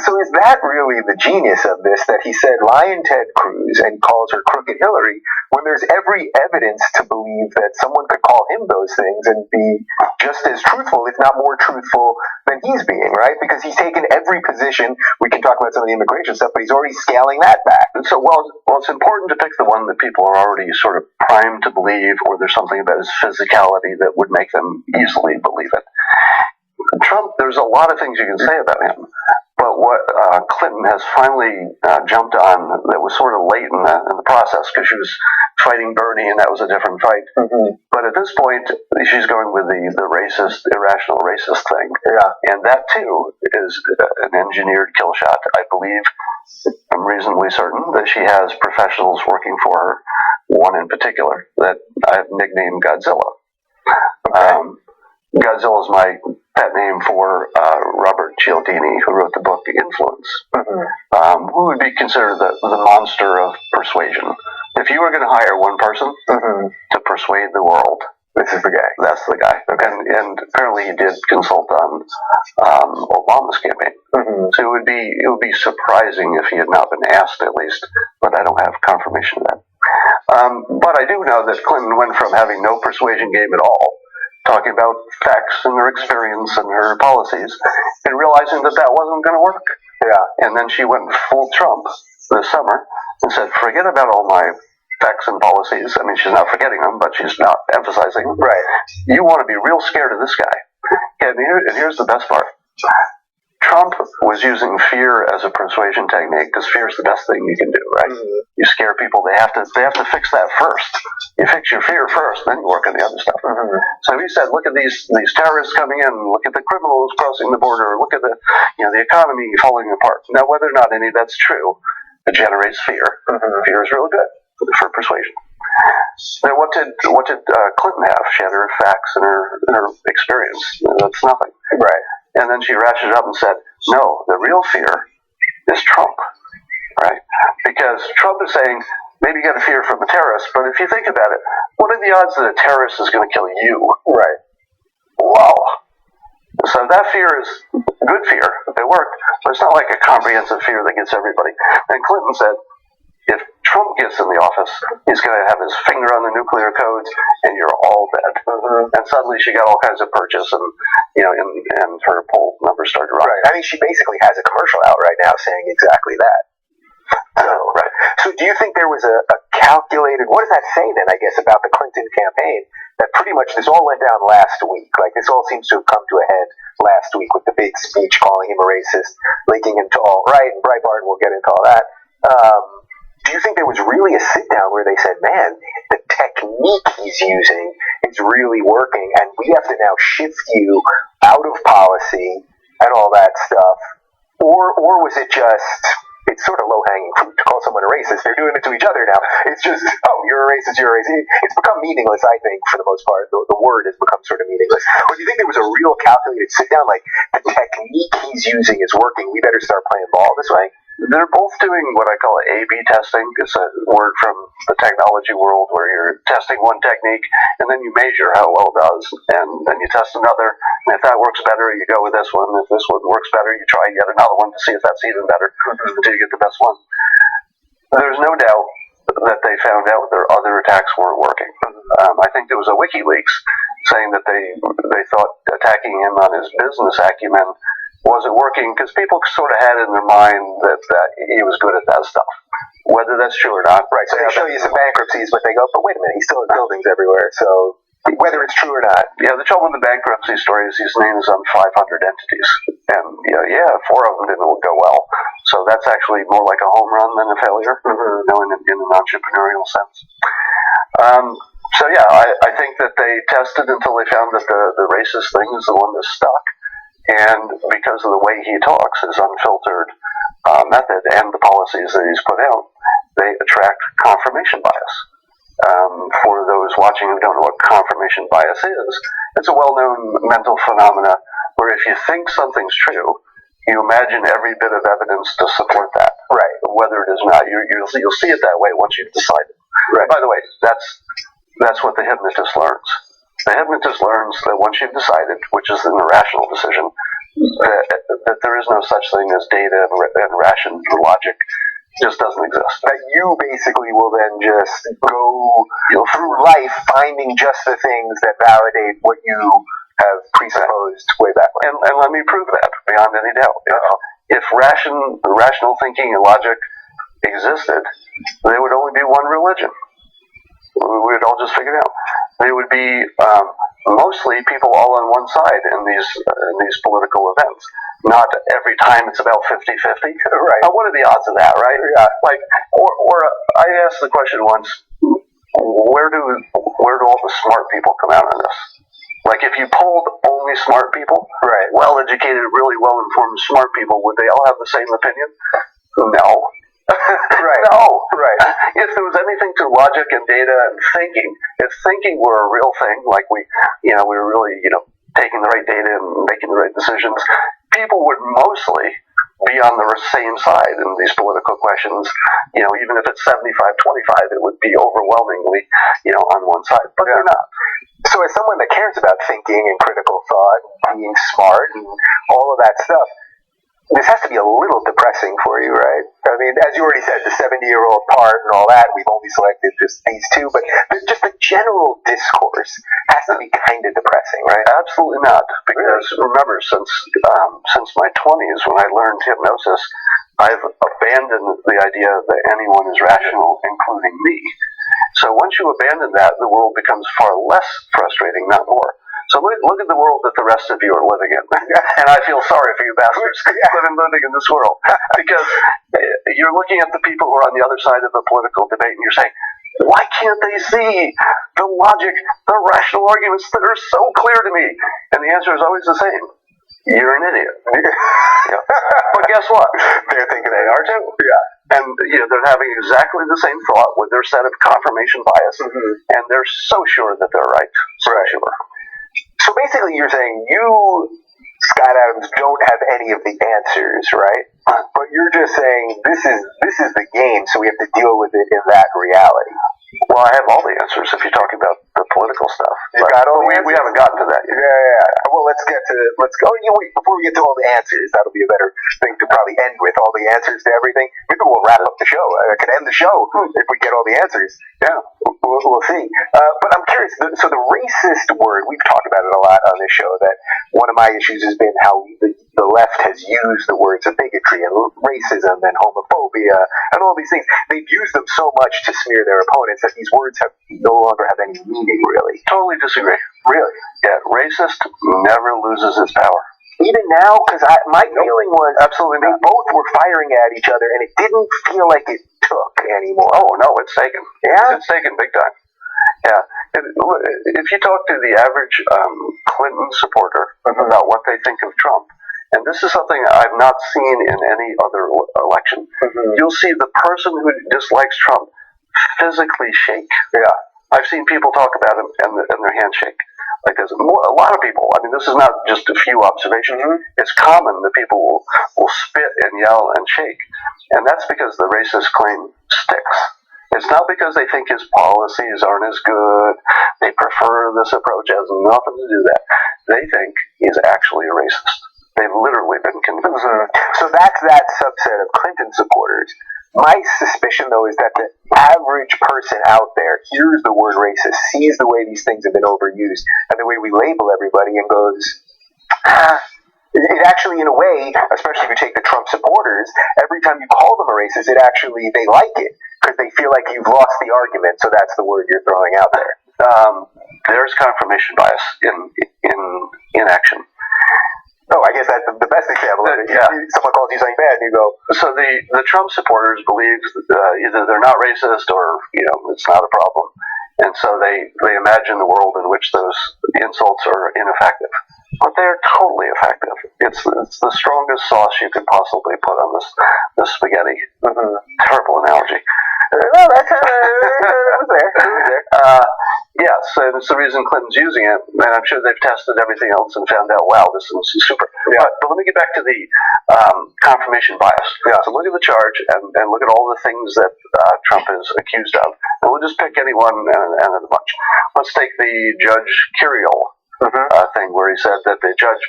So is that really the genius of this, that he said Lion Ted Cruz and calls her Crooked Hillary, when there's every evidence to believe that someone could call him those things and be just as truthful, if not more truthful, than he's being, right? Because he's taken every position. We can talk about some of the immigration stuff, but he's already scaling that back. And so, well, it's important to pick the one that people are already sort of primed to believe, or there's something about his physicality that would make them easily believe it. Trump, there's a lot of things you can say about him, but what Clinton has finally jumped on that was sort of late in the process, because she was fighting Bernie and that was a different fight. But at this point, she's going with the racist, irrational racist thing. And that too is an engineered kill shot. I believe, I'm reasonably certain that she has professionals working for her, one in particular that I've nicknamed Godzilla. Godzilla is my pet name for Robert Cialdini, who wrote the book Influence, who would be considered the monster of persuasion. If you were going to hire one person to persuade the world, this is the guy. That's the guy. And apparently he did consult on Obama's campaign. So it would be surprising if he had not been asked, at least, but I don't have confirmation of that. But I do know that Clinton went from having no persuasion game at all, talking about facts and her experience and her policies, and realizing that wasn't going to work. And then she went full Trump this summer and said, forget about all my facts and policies. I mean, she's not forgetting them, but she's not emphasizing them. Right. You want to be real scared of this guy. And here's the best part. Trump was using fear as a persuasion technique because fear is the best thing you can do, right? You scare people; they have to fix that first. You fix your fear first, then you work on the other stuff. So he said, "Look at these terrorists coming in. Look at the criminals crossing the border. Look at the economy falling apart." Now, whether or not any of that's true, it generates fear. Fear is really good for persuasion. Now, what did Clinton have? She had her facts and her experience. That's nothing, right? And then she ratcheted up and said, "No, the real fear is Trump, right? Because Trump is saying maybe you got a fear from the terrorists, but if you think about it, what are the odds that a terrorist is going to kill you, right? Well, so that fear is good fear. It worked, but it's not like a comprehensive fear that gets everybody." And Clinton said, if Trump gets in the office, he's going to have his finger on the nuclear codes, and you're all dead. And suddenly she got all kinds of purchase, and and her poll numbers started rising. Right. I mean, she basically has a commercial out right now saying exactly that. Right. So do you think there was a calculated, what does that say then, I guess, about the Clinton campaign, that pretty much this all went down last week? Like, this all seems to have come to a head last week with the big speech calling him a racist, linking him to alt-right, and Breitbart, we'll get into all that. Do you think there was really a sit-down where they said, man, the technique he's using is really working, and we have to now shift you out of policy and all that stuff? Or was it just, it's sort of low-hanging fruit to call someone a racist? They're doing it to each other now. It's just, oh, you're a racist, you're a racist. It's become meaningless, I think, for the most part. The word has become sort of meaningless. But do you think there was a real calculated sit-down, like, the technique he's using is working, we better start playing ball this way? They're both doing what I call A/B testing. It's a word from the technology world where you're testing one technique and then you measure how well it does, and then you test another. And if that works better, you go with this one. If this one works better, you try yet another one to see if that's even better until you get the best one. There's no doubt that they found out their other attacks weren't working. I think there was a WikiLeaks saying that they thought attacking him on his business acumen wasn't working because people sort of had in their mind that he was good at that stuff. Whether that's true or not, right? So they show you some bankruptcies, but they go, but wait a minute, he still has buildings everywhere. So whether it's true or not. Yeah, the trouble with the bankruptcy story is he's named on 500 entities. And four of them didn't go well. So that's actually more like a home run than a failure, in an entrepreneurial sense. I think that they tested until they found that the racist thing is the one that stuck. And because of the way he talks, his unfiltered method, and the policies that he's put out, they attract confirmation bias. For those watching who don't know what confirmation bias is, it's a well-known mental phenomena where if you think something's true, you imagine every bit of evidence to support that. Right. Whether it is not, you'll see it that way once you've decided. Right. By the way, that's what the hypnotist learns. The hypnotist learns that once you've decided, which is an irrational decision, that there is no such thing as data and ration or logic. It just doesn't exist. That you basically will then just go through life finding just the things that validate what you have presupposed way back when. And let me prove that beyond any doubt. If rational thinking and logic existed, there would only be one religion. We would all just figure it out. They would be mostly people all on one side in these political events. Not every time it's about 50-50. Right. What are the odds of that, right? Yeah. Or I asked the question once, where do all the smart people come out on this? Like, if you polled only smart people, right, well-educated, really well-informed smart people, would they all have the same opinion? No. Right. No. Right. If there was anything to logic and data and thinking, if thinking were a real thing, like we were really, taking the right data and making the right decisions, people would mostly be on the same side in these political questions. Even if it's 75-25, it would be overwhelmingly, on one side. But they're not. So as someone that cares about thinking and critical thought and being smart and all of that stuff, this has to be a little depressing for you, right? I mean, as you already said, the 70-year-old part and all that, we've only selected just these two, but just the general discourse has to be kind of depressing, right? Absolutely not. Because remember, since my 20s, when I learned hypnosis, I've abandoned the idea that anyone is rational, including me. So once you abandon that, the world becomes far less frustrating, not more. So look at the world that the rest of you are living in. And I feel sorry for you bastards living in this world. Because you're looking at the people who are on the other side of the political debate and you're saying, why can't they see the logic, the rational arguments that are so clear to me? And the answer is always the same. You're an idiot. Yeah. But guess what? They're thinking they are too. Yeah. And they're having exactly the same thought with their set of confirmation bias. And they're so sure that they're right. So sure. So basically you're saying you, Scott Adams, don't have any of the answers, right? But you're just saying this is the game, so we have to deal with it in that reality. Well, I have all the answers if you're talking about the political stuff. You got all the answers? We haven't gotten to that yet. Yeah. Well, let's go. Wait, before we get to all the answers, that'll be a better thing to probably end with, all the answers to everything. Maybe we'll wrap up the show. I could end the show if we get all the answers. Yeah, we'll see. But I'm curious. So the racist word, we've talked about it a lot on this show, that one of my issues has been how the left has used the words of bigotry and racism and homophobia and all these things. They've used them so much to smear their opponents that these words no longer have any meaning, really. Totally disagree. Really? Yeah, racist never loses its power. Even now, because my feeling was absolutely they both were firing at each other, and it didn't feel like it took anymore. Oh no, it's taken. Yeah, it's taken big time. Yeah, if you talk to the average Clinton supporter about what they think of Trump, and this is something I've not seen in any other election, you'll see the person who dislikes Trump physically shake. Yeah, I've seen people talk about him and their hands shake. Like there's a lot of people. I mean, this is not just a few observations. It's common that people will spit and yell and shake, and that's because the racist claim sticks. It's not because they think his policies aren't as good. They prefer this approach. It has nothing to do with that. They think he's actually a racist. They've literally been convinced. So that's that subset of Clinton supporters. My suspicion, though, is that the average person out there hears the word racist, sees the way these things have been overused, and the way we label everybody, and goes, it actually, in a way, especially if you take the Trump supporters, every time you call them a racist, they like it, because they feel like you've lost the argument, so that's the word you're throwing out there. There's confirmation bias in action. Oh, I guess that's the best example of it. Yeah. Someone calls you something bad, and you go. So the Trump supporters believe either they're not racist or it's not a problem, and so they imagine a world in which those insults are ineffective, but they are totally effective. It's the strongest sauce you could possibly put on this spaghetti. Terrible analogy. Well, that's there. Yes, and it's the reason Clinton's using it, and I'm sure they've tested everything else and found out, wow, this is super. Yeah. But let me get back to the confirmation bias. Yeah. So look at the charge and look at all the things that Trump is accused of. And we'll just pick any one and a bunch. Let's take the Judge Curiel thing where he said that the judge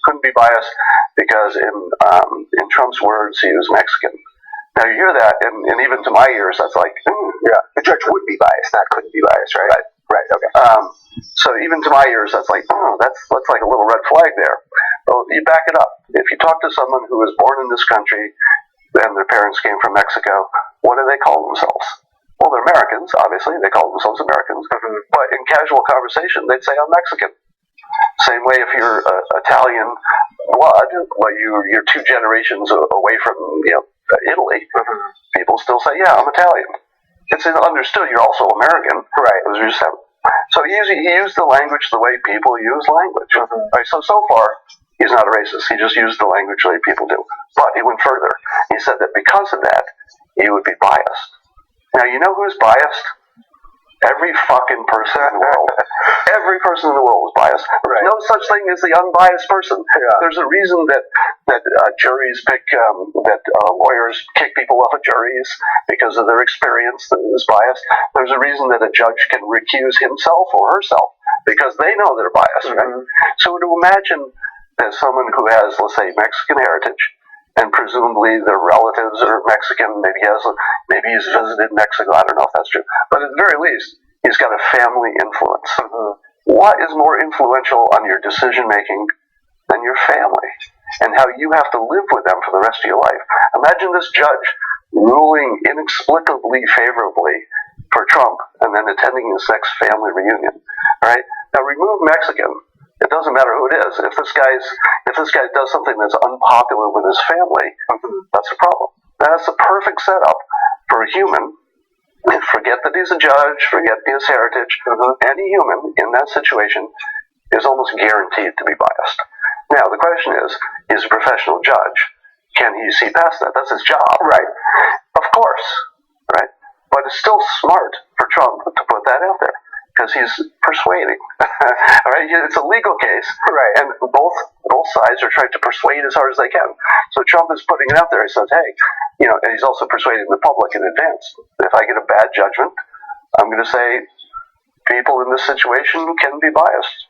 couldn't be biased because in Trump's words, he was Mexican. Now you hear that, and even to my ears, that's like, the judge would be biased, not couldn't be biased, right? Right. Okay. So even to my ears, that's like, that's like a little red flag there. Well, you back it up. If you talk to someone who was born in this country and their parents came from Mexico, what do they call themselves? Well, they're Americans, obviously. They call themselves Americans. But in casual conversation, they'd say, I'm Mexican. Same way if you're Italian blood, well, you're 2 generations away from Italy, people still say, yeah, I'm Italian. It's understood you're also American. Right. So he used the language the way people use language. Right, so far, he's not a racist. He just used the language the way people do. But he went further. He said that because of that, he would be biased. Now, you know who's biased? Every fucking person in the world. Every person in the world is biased. There's no such thing as the unbiased person. Yeah. There's a reason that juries pick, lawyers kick people off of juries because of their experience that is biased. There's a reason that a judge can recuse himself or herself because they know they're biased. Right? So to imagine that someone who has, let's say, Mexican heritage, and presumably their relatives are Mexican. Maybe he's visited Mexico. I don't know if that's true. But at the very least, he's got a family influence. What is more influential on your decision-making than your family? And how you have to live with them for the rest of your life. Imagine this judge ruling inexplicably favorably for Trump and then attending his next family reunion. Right? Now, remove Mexican. It doesn't matter who it is. If this guy does something that's unpopular with his family, that's a problem. That's the perfect setup for a human. Forget that he's a judge, forget his heritage. Any human in that situation is almost guaranteed to be biased. Now, the question is he's a professional judge. Can he see past that? That's his job. Right. Of course. Right. But it's still smart for Trump to put that out there because he's persuading. All right. It's a legal case. Right. And both sides are trying to persuade as hard as they can. So Trump is putting it out there. He says, hey, and he's also persuading the public in advance. If I get a bad judgment, I'm going to say people in this situation can be biased.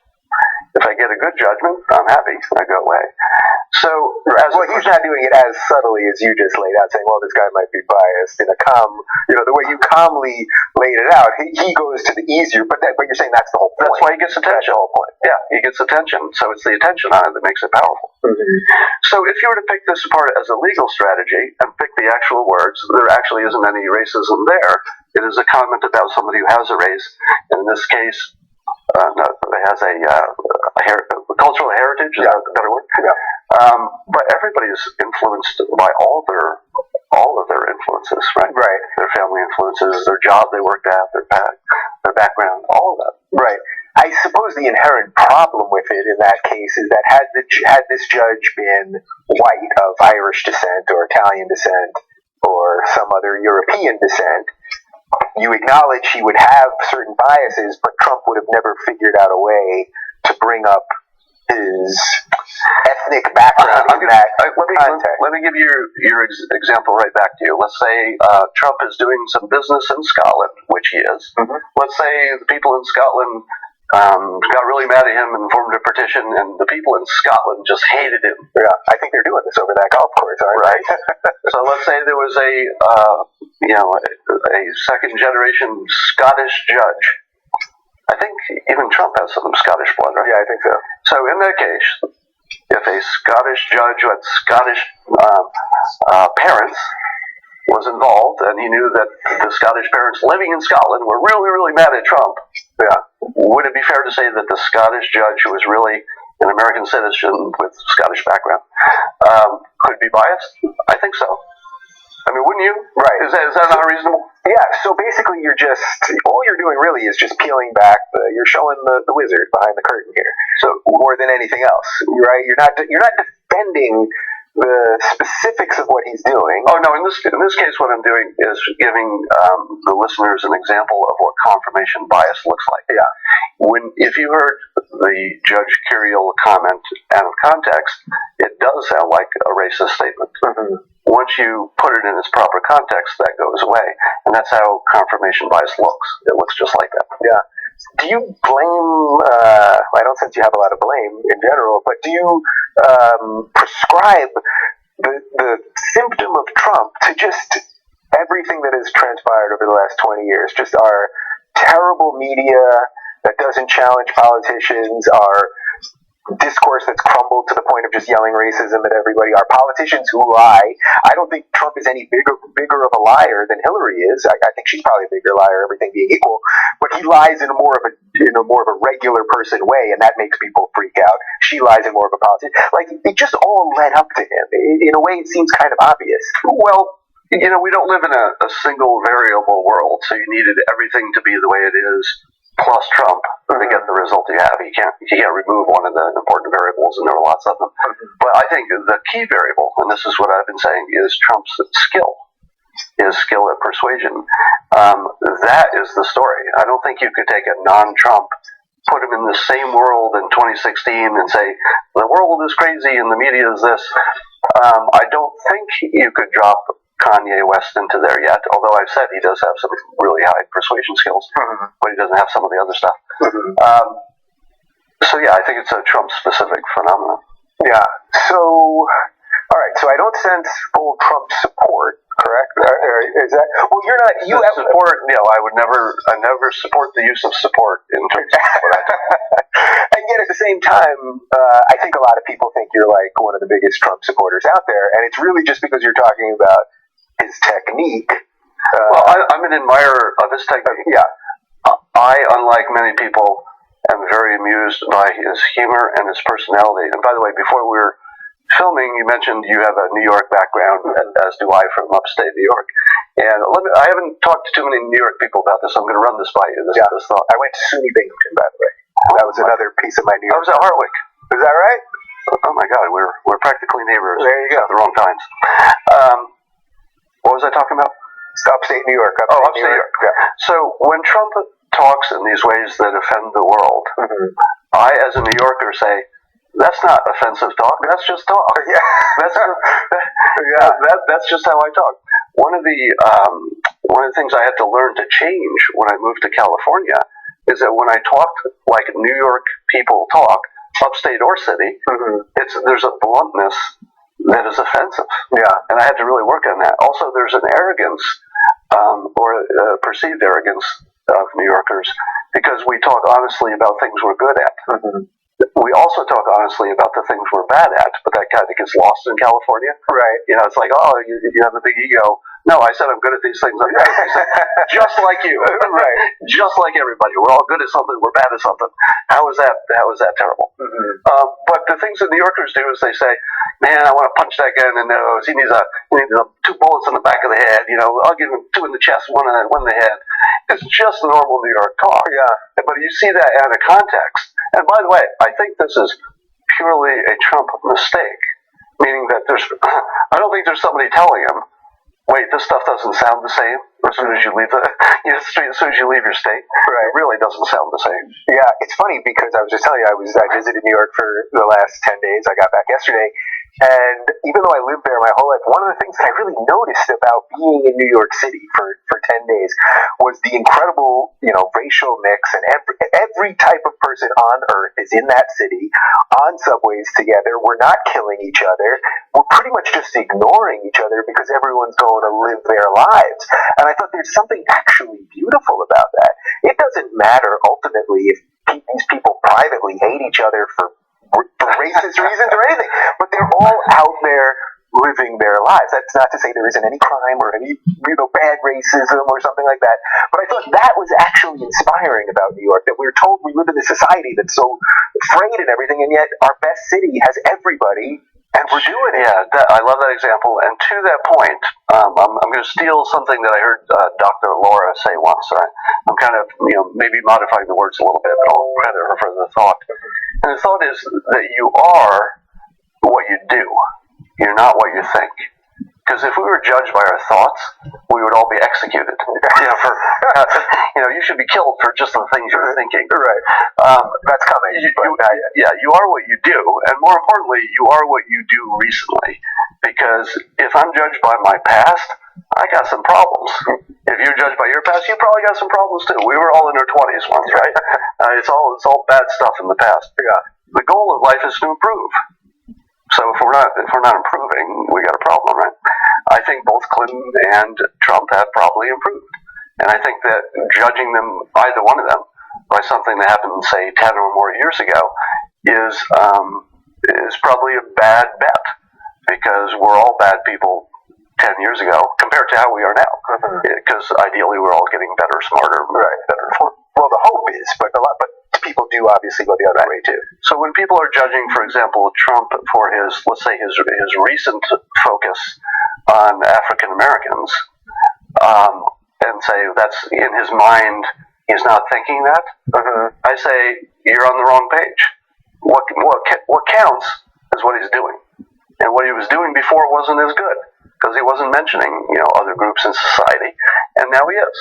If I get a good judgment, I'm happy. I go away. So, he's not doing it as subtly as you just laid out, saying, well, this guy might be biased in a the way you calmly laid it out. He goes to the easier, but you're saying that's the whole point. That's why he gets attention. That's the whole point. Yeah, he gets attention. So it's the attention on it that makes it powerful. So if you were to pick this apart as a legal strategy and pick the actual words, there actually isn't any racism there. It is a comment about somebody who has a race. And in this case, has a cultural heritage. Is that a better word? Yeah. But everybody's influenced by all of their influences, right? Right. Their family influences, their job they worked at, their background, all of that. Right. I suppose the inherent problem with it in that case is that had this judge been white of Irish descent or Italian descent or some other European descent, you acknowledge he would have certain biases, but Trump would have never figured out a way to bring up his ethnic background in that context. Let me give you your example right back to you. Let's say Trump is doing some business in Scotland, which he is. Let's say the people in Scotland got really mad at him and formed a petition, and the people in Scotland just hated him. Yeah, I think they're doing this over that golf course, right? So let's say there was a second generation Scottish judge. I think even Trump has some Scottish blood, right? Yeah, I think so. So in that case, if a Scottish judge who had Scottish parents was involved, and he knew that the Scottish parents living in Scotland were really, really mad at Trump, would it be fair to say that the Scottish judge, who was really an American citizen with Scottish background, could be biased? I think so. I mean, wouldn't you? Right. Is that not reasonable? Yeah, so basically all you're doing really is just peeling back, you're showing the wizard behind the curtain here. So more than anything else, right? You're not defending the specifics of what he's doing. Oh no! In this case, what I'm doing is giving the listeners an example of what confirmation bias looks like. Yeah. If you heard the Judge Curiel comment out of context, it does sound like a racist statement. Once you put it in its proper context, that goes away, and that's how confirmation bias looks. It looks just like that. Yeah. Do you blame? I don't sense you have a lot of blame in general, but do you prescribe the symptom of Trump to just everything that has transpired over the last 20 years? Just our terrible media that doesn't challenge politicians, our discourse that's crumbled to the point of just yelling racism at everybody, our politicians who lie. I don't think Trump is any bigger of a liar than Hillary is. I think she's probably a bigger liar, everything being equal, but he lies in a more of a regular person way, and that makes people freak out. She lies in more of a politician. Like, it just all led up to him. In a way, it seems kind of obvious. Well, we don't live in a single variable world, so you needed everything to be the way it is plus Trump to get the result you have. You can't remove one of the important variables, and there are lots of them. But I think the key variable, and this is what I've been saying, is Trump's skill. His skill at persuasion. That is the story. I don't think you could take a non-Trump, put him in the same world in 2016 and say, the world is crazy and the media is this. I don't think you could drop Kanye West into there yet, although I've said he does have some really high persuasion skills, but he doesn't have some of the other stuff. So yeah, I think it's a Trump-specific phenomenon. Yeah. So, all right. So I don't sense full Trump support, correct? Is that? Well, you're not. You have support. I never support the use of support in terms of what I do. And yet, at the same time, I think a lot of people think you're like one of the biggest Trump supporters out there, and it's really just because you're talking about his technique. Well, I'm an admirer of his technique. Yeah. I, unlike many people, am very amused by his humor and his personality. And by the way, before we were filming, you mentioned you have a New York background, as do I, from upstate New York. And I haven't talked to too many New York people about this. So I'm going to run this by you. This thought. I went to SUNY Binghamton, by the way. That was another piece of my New I York. was at Hartwick. Is that right? Oh my God, we're practically neighbors. There you go. At the wrong times. What was I talking about? Upstate New York. Upstate New York. Yeah. So when Trump talks in these ways that offend the world, I, as a New Yorker, say, that's not offensive talk. That's just talk. Yeah. That's just how I talk. One of the things I had to learn to change when I moved to California is that when I talked like New York people talk, upstate or city, there's a bluntness that is offensive. Yeah. And I had to really work on that. Also, there's an arrogance, or perceived arrogance of New Yorkers, because we talk honestly about things we're good at. We also talk honestly about the things we're bad at, but that kind of gets lost in California. Right. You know, it's like, oh, you have a big ego. No, I said I'm good at these things. I'm bad at these things. Just like you. Right. Just like everybody. We're all good at something. We're bad at something. How is that terrible? But the things that New Yorkers do is they say, man, I want to punch that guy in the nose. He needs 2 bullets in the back of the head. You know, I'll give him 2 in the chest, 1 in the head. It's just normal New York talk. Yeah. But you see that out of context. And by the way, I think this is purely a Trump mistake, meaning that I don't think there's somebody telling him, wait, this stuff doesn't sound the same as soon as you leave as soon as you leave your state. Right. It really doesn't sound the same. Yeah, it's funny because I was just telling you, I visited New York for the last 10 days. I got back yesterday. And even though I lived there my whole life, one of the things that I really noticed about being in New York City for 10 days was the incredible, racial mix, and every type of person on earth is in that city, on subways together. We're not killing each other. We're pretty much just ignoring each other because everyone's going to live their lives. And I thought there's something actually beautiful about that. It doesn't matter ultimately if these people privately hate each other for racist reasons or anything, but they're all out there living their lives. That's not to say there isn't any crime or any bad racism or something like that, but I thought that was actually inspiring about New York, that we're told we live in a society that's so frayed and everything, and yet our best city has everybody, and we're doing it. Yeah, I love that example. And to that point, I'm going to steal something that I heard Dr. Laura say once. I'm kind of maybe modifying the words a little bit, but I'll credit her for the thought. And the thought is that you are what you do. You're not what you think. Because if we were judged by our thoughts, we would all be executed. You should be killed for just the things you're thinking. Right. That's coming. You are what you do, and more importantly, you are what you do recently. Because if I'm judged by my past, I got some problems. If you're judged by your past, you probably got some problems too. We were all in our 20s once, right? It's all bad stuff in the past. Yeah. The goal of life is to improve. So if we're not improving, we got a problem, right? I think both Clinton and Trump have probably improved, and I think that judging them, either one of them, by something that happened, say, 10 or more years ago, is probably a bad bet, because we're all bad people 10 years ago compared to how we are now. Because ideally, we're all getting better, smarter, better informed. Well, the hope is, but people do obviously go the other way too. So when people are judging, for example, Trump for let's say his recent focus on African Americans, and say that's in his mind, he's not thinking that, I say you're on the wrong page. What counts is what he's doing, and what he was doing before wasn't as good, because he wasn't mentioning other groups in society, and now he is.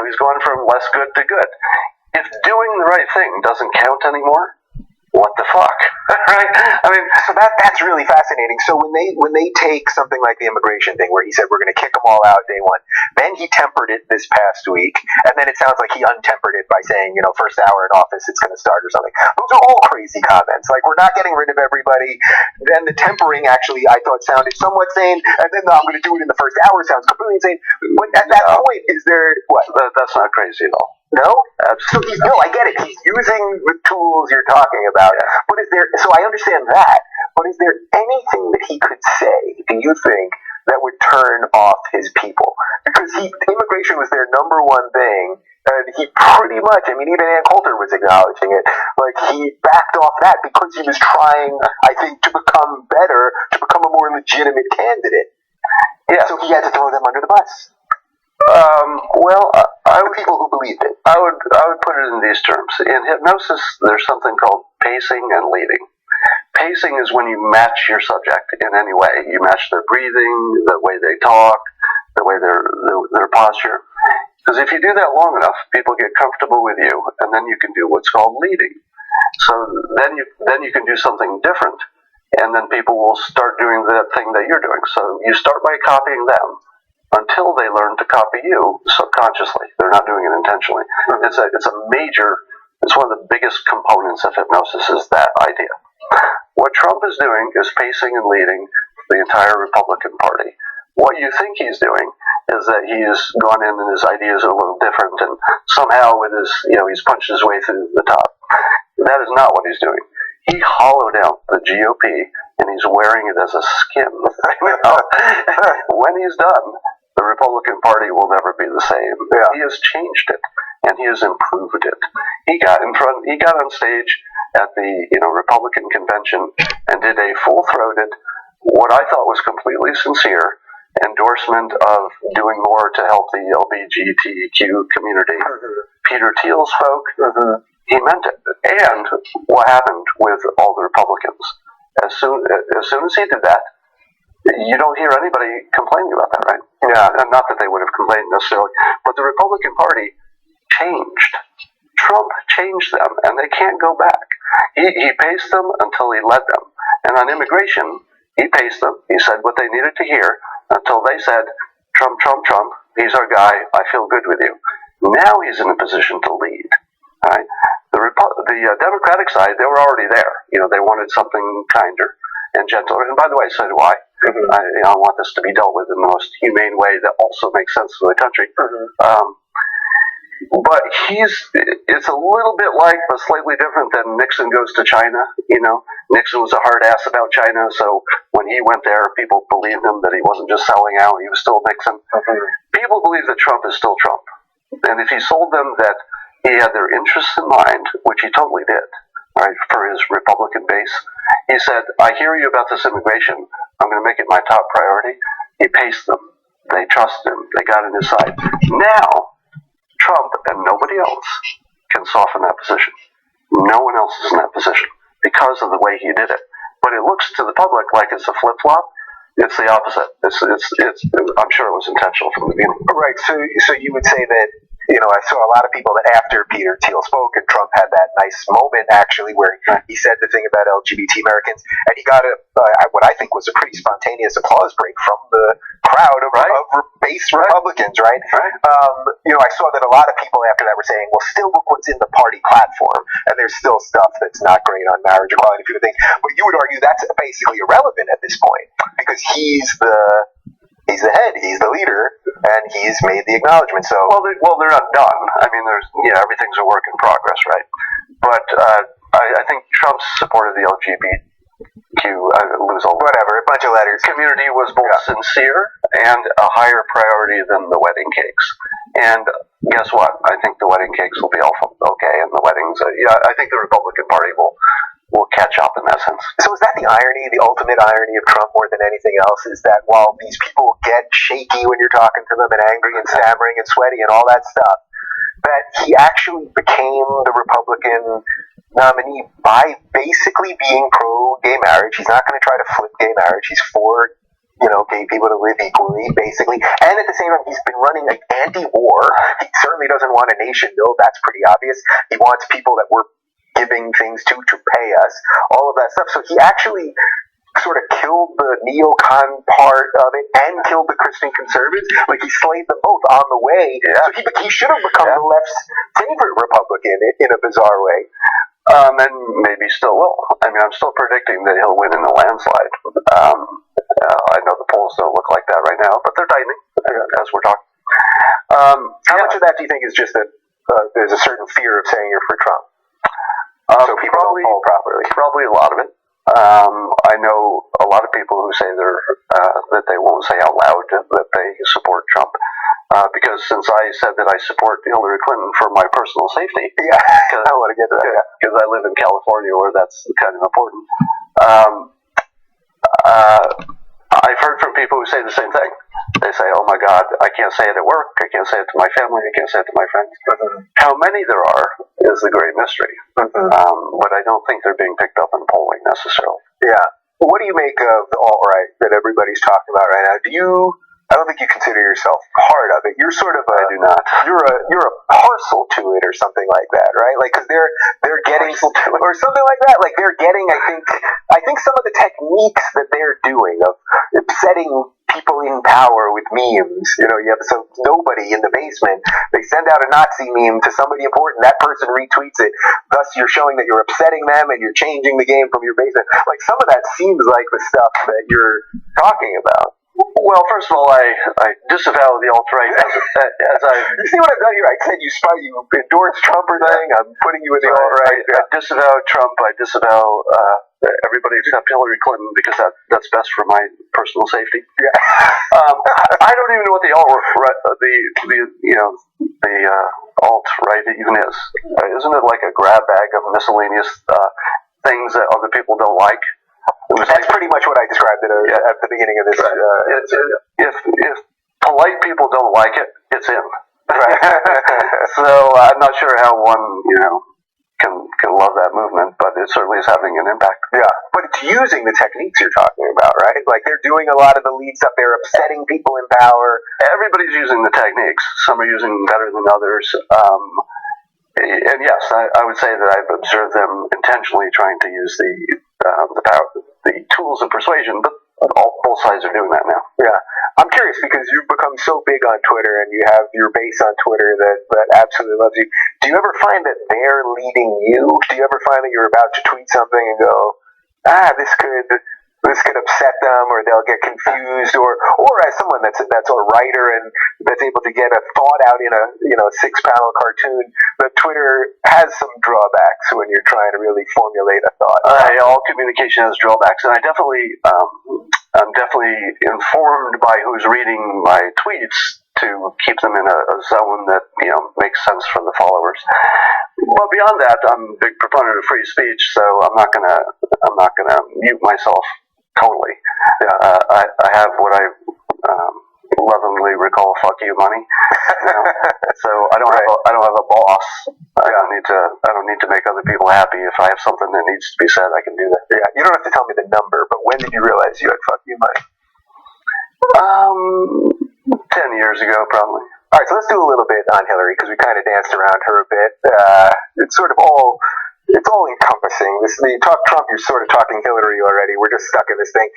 So he's going from less good to good. If doing the right thing doesn't count anymore, what the fuck, right? I mean, so that's really fascinating. So when they take something like the immigration thing, where he said we're going to kick them all out day one, then he tempered it this past week, and then it sounds like he untempered it by saying, first hour in office it's going to start or something. Those are all crazy comments. Like, we're not getting rid of everybody. Then the tempering actually I thought sounded somewhat sane, and then I'm going to do it in the first hour sounds completely insane. But at that point, is there what? That's not crazy at all. No? No, I get it. He's using the tools you're talking about. But so I understand that, but is there anything that he could say, do you think, that would turn off his people? Because immigration was their number one thing, And he pretty much, I mean, even Ann Coulter was acknowledging it. Like, he backed off that because he was trying, I think, to become better, to become a more legitimate candidate. Yeah. So he had to throw them under the bus. People who believed it. I would put it in these terms. In hypnosis, there's something called pacing and leading. Pacing is when you match your subject in any way. You match their breathing, the way they talk, the way their posture. Because if you do that long enough, people get comfortable with you, and then you can do what's called leading. So then you can do something different, and then people will start doing that thing that you're doing. So you start by copying them until they learn to copy you subconsciously. They're not doing it intentionally. It's one of the biggest components of hypnosis is that idea. What Trump is doing is pacing and leading the entire Republican Party. What you think he's doing is that he's gone in and his ideas are a little different, and somehow with his, he's punched his way through the top. That is not what he's doing. He hollowed out the GOP, and he's wearing it as a skin. When he's done, the Republican Party will never be the same. Yeah. He has changed it, and he has improved it. He got on stage at the Republican convention and did a full-throated, what I thought was completely sincere endorsement of doing more to help the LGBTQ community. Peter Thiel's folk, he meant it. And what happened with all the Republicans? As soon as he did that, you don't hear anybody complaining about that, right? Yeah, and not that they would have complained necessarily, but the Republican Party changed. Trump changed them, and they can't go back. He paced them until he led them. And on immigration, he paced them. He said what they needed to hear until they said, Trump, Trump, Trump, he's our guy, I feel good with you. Now he's in a position to lead. Right? The Democratic side, they were already there. They wanted something kinder and gentler. And by the way, so do I. I want this to be dealt with in the most humane way that also makes sense for the country. But it's a little bit like, but slightly different than Nixon goes to China. Nixon was a hard ass about China, so when he went there, people believed him that he wasn't just selling out, he was still Nixon. People believe that Trump is still Trump. And if he sold them that he had their interests in mind, which he totally did, right, for his Republican base, he said, I hear you about this immigration, I'm going to make it my top priority. He paced them. They trusted him. They got on his side. Now, Trump and nobody else can soften that position. No one else is in that position because of the way he did it. But it looks to the public like it's a flip-flop. It's the opposite. It's. I'm sure it was intentional from the beginning. Right. So you would say that, I saw a lot of people that after Peter Thiel spoke and Trump had that nice moment actually where he said the thing about LGBT Americans, and he got what I think was a pretty spontaneous applause break from the crowd of base Republicans, right? I saw that a lot of people after that were saying, well, still look what's in the party platform, and there's still stuff that's not great on marriage equality, people think. But you would argue that's basically irrelevant at this point because he's the head, he's the leader, and he's made the acknowledgement. So they're not done. I mean, everything's a work in progress, right? But I think Trump's support of the LGBTQ, whatever, a bunch of letters. Community was both sincere and a higher priority than the wedding cakes. And guess what? I think the wedding cakes will be all okay, and the weddings. I think the Republican Party will catch up in that sense. So is that the irony, the ultimate irony of Trump more than anything else, is that while these people get shaky when you're talking to them and angry and stammering and sweaty and all that stuff, that he actually became the Republican nominee by basically being pro-gay marriage. He's not going to try to flip gay marriage. He's for, gay people to live equally, basically. And at the same time, he's been running like anti-war. He certainly doesn't want a nation bill. That's pretty obvious. He wants people that we're giving things to pay us, all of that stuff. So he actually sort of killed the neocon part of it and killed the Christian conservatives. Like, he slayed them both on the way. So he should have become the left's favorite Republican in a bizarre way. And maybe still will. I mean, I'm still predicting that he'll win in a landslide. I know the polls don't look like that right now, but they're tightening as we're talking. How much of that do you think is just that there's a certain fear of saying you're for Trump? So people don't poll properly. Probably a lot of it. I know a lot of people who say that they won't say out loud that they support Trump. because since I said that I support Hillary Clinton for my personal safety, I want to get to that. because I live in California where that's kind of important. I've heard from people who say the same thing. They say, "Oh my God, I can't say it at work. I can't say it to my family. I can't say it to my friends." How many there are is the great mystery. But I don't think they're being picked up in polling necessarily. Yeah. What do you make of the alt-right that everybody's talking about right now? I don't think you consider yourself part of it. You're sort of I do not. You're a parcel to it, or something like that, right? Like, because they're getting, or something like that. Like, they're getting. I think some of the techniques that they're doing of setting people in power with memes. You have nobody in the basement. They send out a Nazi meme to somebody important. That person retweets it. Thus, you're showing that you're upsetting them and you're changing the game from your basement. Like, some of that seems like the stuff that you're talking about. Well, first of all, I disavow the alt-right as I... You see what I've done here? I said you endorse Trump or something. I'm putting you in the alt-right. I disavow Trump. I disavow everybody except Hillary Clinton because that's best for my personal safety. Yeah. I don't even know what the alt-right even is. Isn't it like a grab bag of miscellaneous things that other people don't like? That's pretty much what I described it at the beginning of this. If polite people don't like it, it's in. Right. So I'm not sure how one can love that movement, but it certainly is having an impact. Yeah, but it's using the techniques you're talking about, right? Like, they're doing a lot of the lead stuff. They're upsetting people in power. Everybody's using the techniques. Some are using them better than others. And yes, I would say that I've observed them intentionally trying to use the power, the tools of persuasion, but both sides are doing that now. Yeah. I'm curious because you've become so big on Twitter and you have your base on Twitter that absolutely loves you. Do you ever find that they're leading you? Do you ever find that you're about to tweet something and go, this could upset them, or they'll get confused, or as someone that's a writer and that's able to get a thought out in a 6-panel cartoon, but Twitter has some drawbacks when you're trying to really formulate a thought. All communication has drawbacks, and I'm definitely informed by who's reading my tweets to keep them in a zone that makes sense for the followers. But beyond that, I'm a big proponent of free speech, so I'm not gonna mute myself totally. I have what I lovingly recall "fuck you" money. So I don't have a boss. I don't need to make other people happy. If I have something that needs to be said, I can do that. Yeah, you don't have to tell me the number, but when did you realize you had "fuck you" money? 10 years ago, probably. All right, so let's do a little bit on Hillary because we kind of danced around her a bit. It's sort of it's all encompassing. You talk Trump, you're sort of talking Hillary already. We're just stuck in this thing.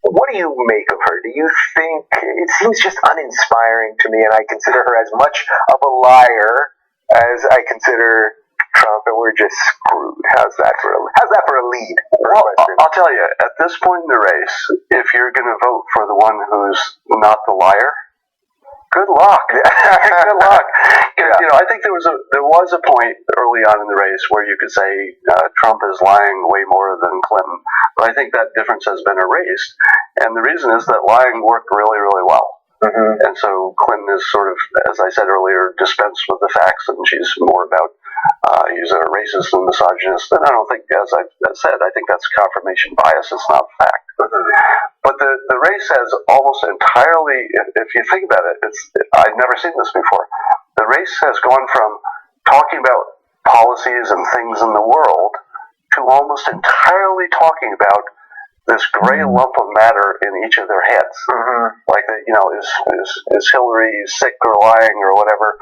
What do you make of her? Do you think it seems just uninspiring to me, and I consider her as much of a liar as I consider Trump, and we're just screwed. How's that for a lead? Well, I'll tell you, at this point in the race, if you're going to vote for the one who's not the liar, good luck. Good luck. Yeah. I think there was a point early on in the race where you could say Trump is lying way more than Clinton, but I think that difference has been erased, and the reason is that lying worked really, really well. And so Clinton is sort of, as I said earlier, dispensed with the facts, and she's more about he's a racist and misogynist. And I don't think, as I said, I think that's confirmation bias. It's not fact. But the race has almost entirely, if you think about it, I've never seen this before. The race has gone from talking about policies and things in the world to almost entirely talking about this gray lump of matter in each of their heads. Like, is Hillary sick or lying or whatever?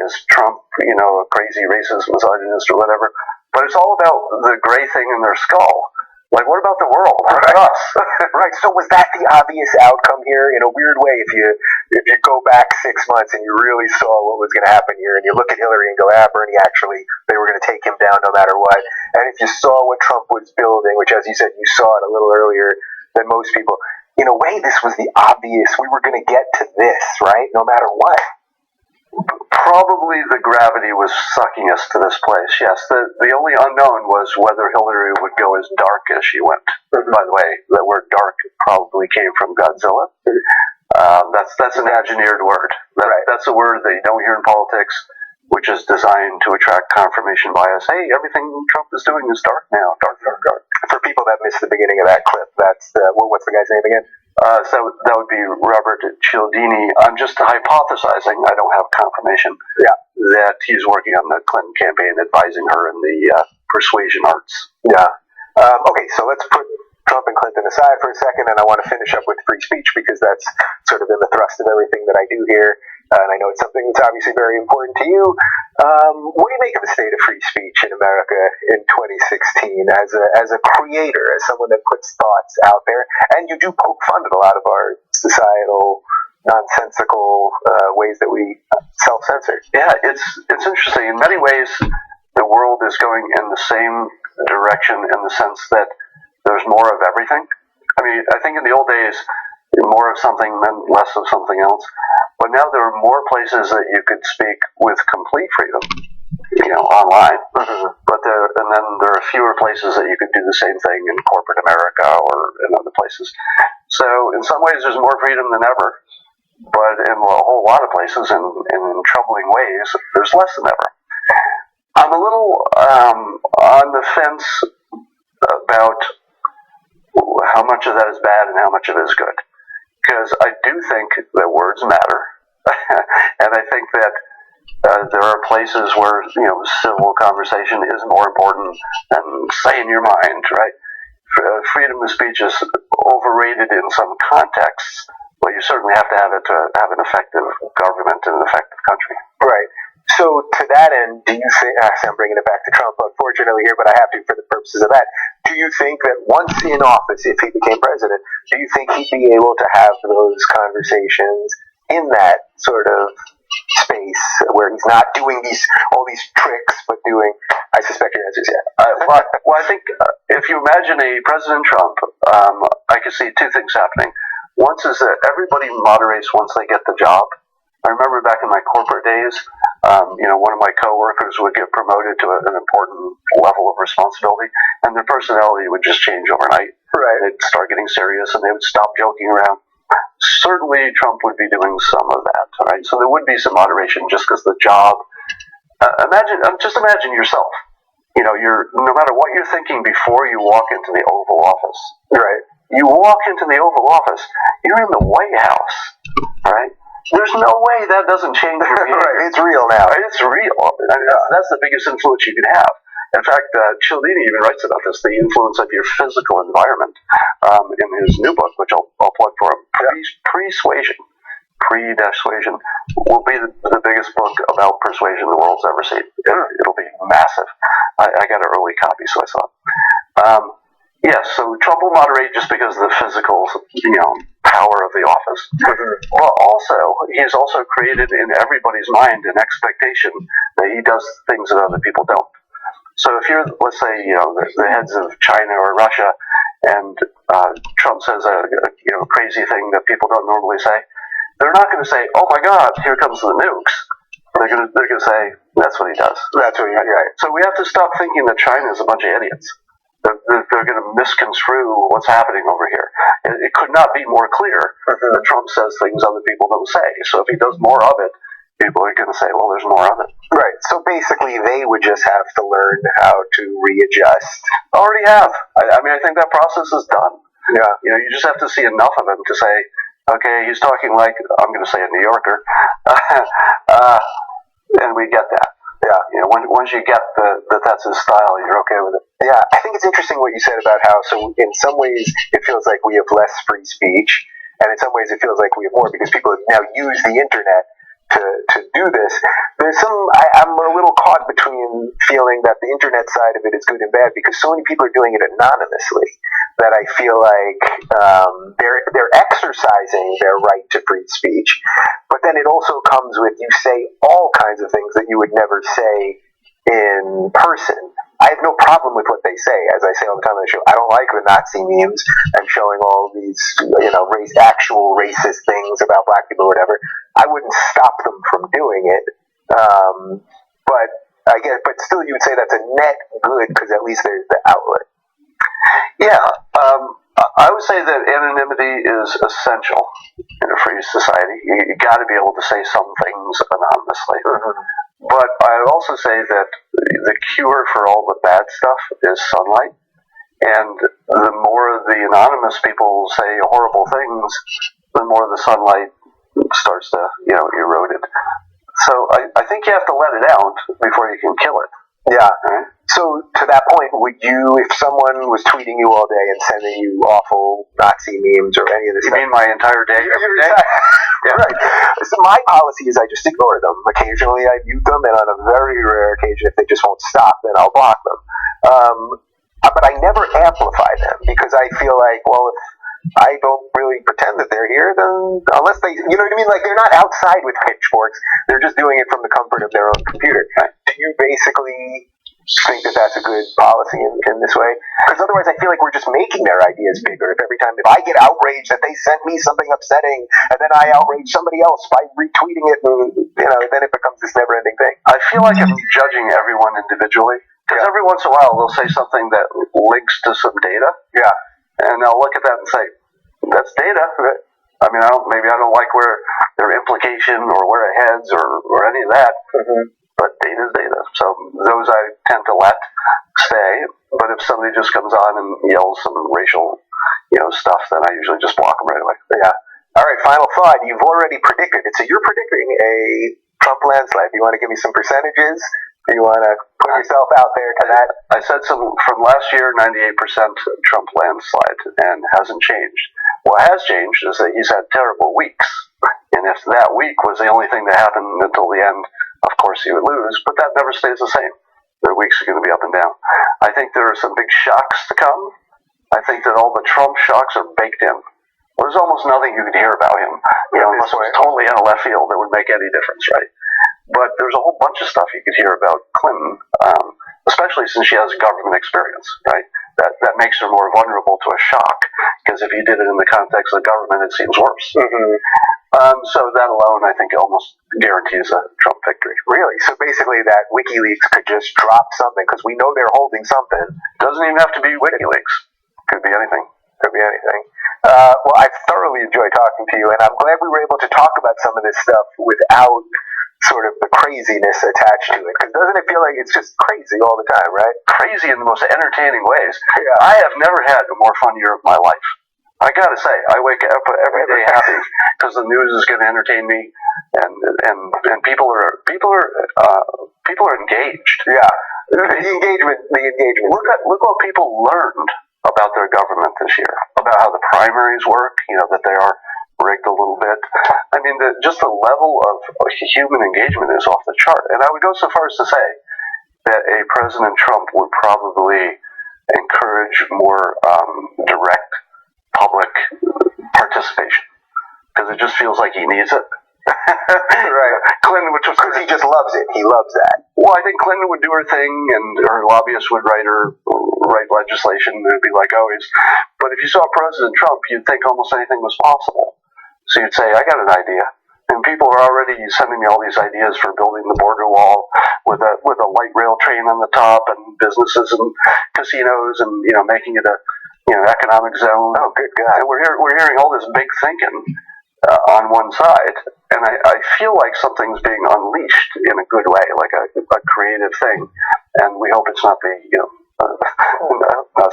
Is Trump, a crazy racist, misogynist or whatever? But it's all about the gray thing in their skull. Like, what about the world? What about us? Right. So was that the obvious outcome here? In a weird way, if you go back 6 months and you really saw what was going to happen here, and you look at Hillary and go, Bernie, actually, they were going to take him down no matter what. And if you saw what Trump was building, which, as you said, you saw it a little earlier than most people, in a way, this was the obvious. We were going to get to this, right? No matter what. Probably the gravity was sucking us to this place, yes. The only unknown was whether Hillary would go as dark as she went. By the way, the word dark probably came from Godzilla. That's an engineered word. Right. That's a word that you don't hear in politics, which is designed to attract confirmation bias. Hey, everything Trump is doing is dark now. Dark. For people that missed the beginning of that clip, that's what's the guy's name again? So that would be Robert Cialdini. I'm just hypothesizing. I don't have confirmation. Yeah. That he's working on the Clinton campaign, advising her in the persuasion arts. Yeah. Okay, so let's put Trump and Clinton aside for a second, and I want to finish up with free speech because that's sort of in the thrust of everything that I do here, and I know it's something that's obviously very important to you. What do you make of the state of free speech in America in 2016 as a creator, as someone that puts thoughts out there, and you do poke fun at a lot of our societal nonsensical ways that we self-censor? Yeah, it's interesting. In many ways, the world is going in the same direction in the sense that there's more of everything. I mean, I think in the old days, more of something meant less of something else. But now there are more places that you could speak with complete freedom, online. Mm-hmm. And then there are fewer places that you could do the same thing in corporate America or in other places. So in some ways, there's more freedom than ever. But in a whole lot of places, and in troubling ways, there's less than ever. I'm a little on the fence about how much of that is bad and how much of it is good. Because I do think that words matter. And I think that there are places where, civil conversation is more important than saying your mind, right? Freedom of speech is overrated in some contexts, but you certainly have to have it to have an effective government and an effective country. Right. So to that end, do you think, I'm bringing it back to Trump, unfortunately here, but I have to for the purposes of that. Do you think that once in office, if he became president, do you think he'd be able to have those conversations in that sort of space where he's not doing all these tricks, but doing, I suspect your answer is yeah. Well, I think if you imagine a President Trump, I could see two things happening. One is that everybody moderates once they get the job. I remember back in my corporate days, one of my coworkers would get promoted to an important level of responsibility, and their personality would just change overnight. Right. They'd start getting serious, and they would stop joking around. Certainly, Trump would be doing some of that. Right. So there would be some moderation just because the job. Imagine yourself. You're no matter what you're thinking before you walk into the Oval Office. Right. You walk into the Oval Office, you're in the White House, right? There's no way that doesn't change your behavior. Right, it's real now. Right? It's real. That's the biggest influence you can have. In fact, Cialdini even writes about this, the influence of your physical environment, in his new book, which I'll plug for him. Persuasion will be the biggest book about persuasion the world's ever seen. It'll be massive. I got an early copy, so I saw it. Yes, so Trump will moderate just because of the physical, power of the office. Well, also, he has also created in everybody's mind an expectation that he does things that other people don't. So if you're, let's say, the heads of China or Russia, and Trump says a crazy thing that people don't normally say, they're not going to say, "Oh my God, here comes the nukes." They're going to say, "That's what he does." That's what you're right. So we have to stop thinking that China is a bunch of idiots. They're going to misconstrue what's happening over here. It could not be more clear that Trump says things other people don't say. So if he does more of it, people are going to say, well, there's more of it. Right. So basically, they would just have to learn how to readjust. Already have. I think that process is done. Yeah. You just have to see enough of him to say, okay, he's talking like, I'm going to say a New Yorker, and we get that. Yeah. Once you get that that's his style, you're okay with it. Yeah, I think it's interesting what you said about how, so in some ways, it feels like we have less free speech, and in some ways it feels like we have more because people have now used the internet to do this. There's I'm a little caught between feeling that the internet side of it is good and bad because so many people are doing it anonymously that I feel like they're exercising their right to free speech, but then it also comes with you say all kinds of things that you would never say in person. I have no problem with what they say. As I say all the time on the show, I don't like the Nazi memes and showing all these, actual racist things about black people or whatever. I wouldn't stop them from doing it. But still you would say that's a net good because at least there's the outlet. Yeah. I would say that anonymity is essential in a free society. You got to be able to say some things anonymously. But I would also say that the cure for all the bad stuff is sunlight. And the more the anonymous people say horrible things, the more the sunlight starts to, erode it. So I think you have to let it out before you can kill it. Yeah. So to that point, would you, if someone was tweeting you all day and sending you awful Nazi memes or any of this You stuff? mean my entire day? Every day? Yeah. Right. So my policy is I just ignore them. Occasionally I mute them, and on a very rare occasion, if they just won't stop, then I'll block them. But I never amplify them because I feel like, well, if I don't really pretend that they're here, then unless they, you know what I mean? Like, they're not outside with pitchforks. They're just doing it from the comfort of their own computer. Do you basically think that that's a good policy in this way? Because otherwise I feel like we're just making their ideas bigger. If I get outraged that they sent me something upsetting, and then I outrage somebody else by retweeting it, and, then it becomes this never-ending thing. I feel like I'm judging everyone individually. Because every once in a while they'll say something that links to some data. Yeah. And I'll look at that and say, that's data. I mean, maybe I don't like where their implication or where it heads or any of that. But data is data. So those I tend to let stay. But if somebody just comes on and yells some racial, stuff, then I usually just block them right away. Yeah. All right, final thought. You've already predicted it. So you're predicting a Trump landslide. Do you want to give me some percentages? Do you want to put yourself out there to that? I said some from last year, 98% Trump landslide, and hasn't changed. What has changed is that he's had terrible weeks. And if that week was the only thing that happened until the end, of course he would lose, but that never stays the same. Their weeks are going to be up and down. I think there are some big shocks to come. I think that all the Trump shocks are baked in. There's almost nothing you could hear about him, unless it was totally out of left field that would make any difference, right? But there's a whole bunch of stuff you could hear about Clinton, especially since she has government experience, right? That makes her more vulnerable to a shock, because if you did it in the context of the government, it seems worse. So that alone, I think, almost guarantees a Trump victory. Really? So basically that WikiLeaks could just drop something, because we know they're holding something. Doesn't even have to be WikiLeaks. Could be anything. Could be anything. Well, I've thoroughly enjoyed talking to you, and I'm glad we were able to talk about some of this stuff without sort of the craziness attached to it. Because doesn't it feel like it's just crazy all the time, right? Crazy in the most entertaining ways. Yeah. I have never had a more fun year of my life. I gotta say, I wake up every day happy because the news is going to entertain me, and people are engaged. Yeah, the engagement. Look what people learned about their government this year, about how the primaries work. That they are rigged a little bit. I mean, just the level of human engagement is off the chart. And I would go so far as to say that a President Trump would probably encourage more direct public participation, because it just feels like he needs it. Right. Clinton would, because he just loves it. He loves that. Well, I think Clinton would do her thing, and her lobbyists would write legislation. It'd be like always. But if you saw President Trump, you'd think almost anything was possible. So you'd say, I got an idea. And people are already sending me all these ideas for building the border wall with a light rail train on the top, and businesses and casinos, and making it a economic zone. Oh, good God! And we're hearing all this big thinking on one side, and I feel like something's being unleashed in a good way, like a creative thing. And we hope it's not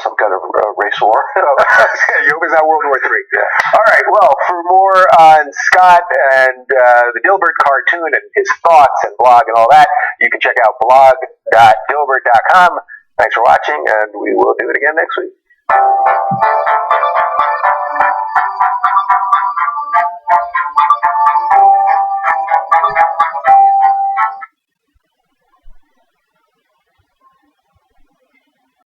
some kind of race war. You hope it's not World War III. Yeah. All right. Well, for more on Scott and the Dilbert cartoon and his thoughts and blog and all that, you can check out blog.dilbert.com. Thanks for watching, and we will do it again next week.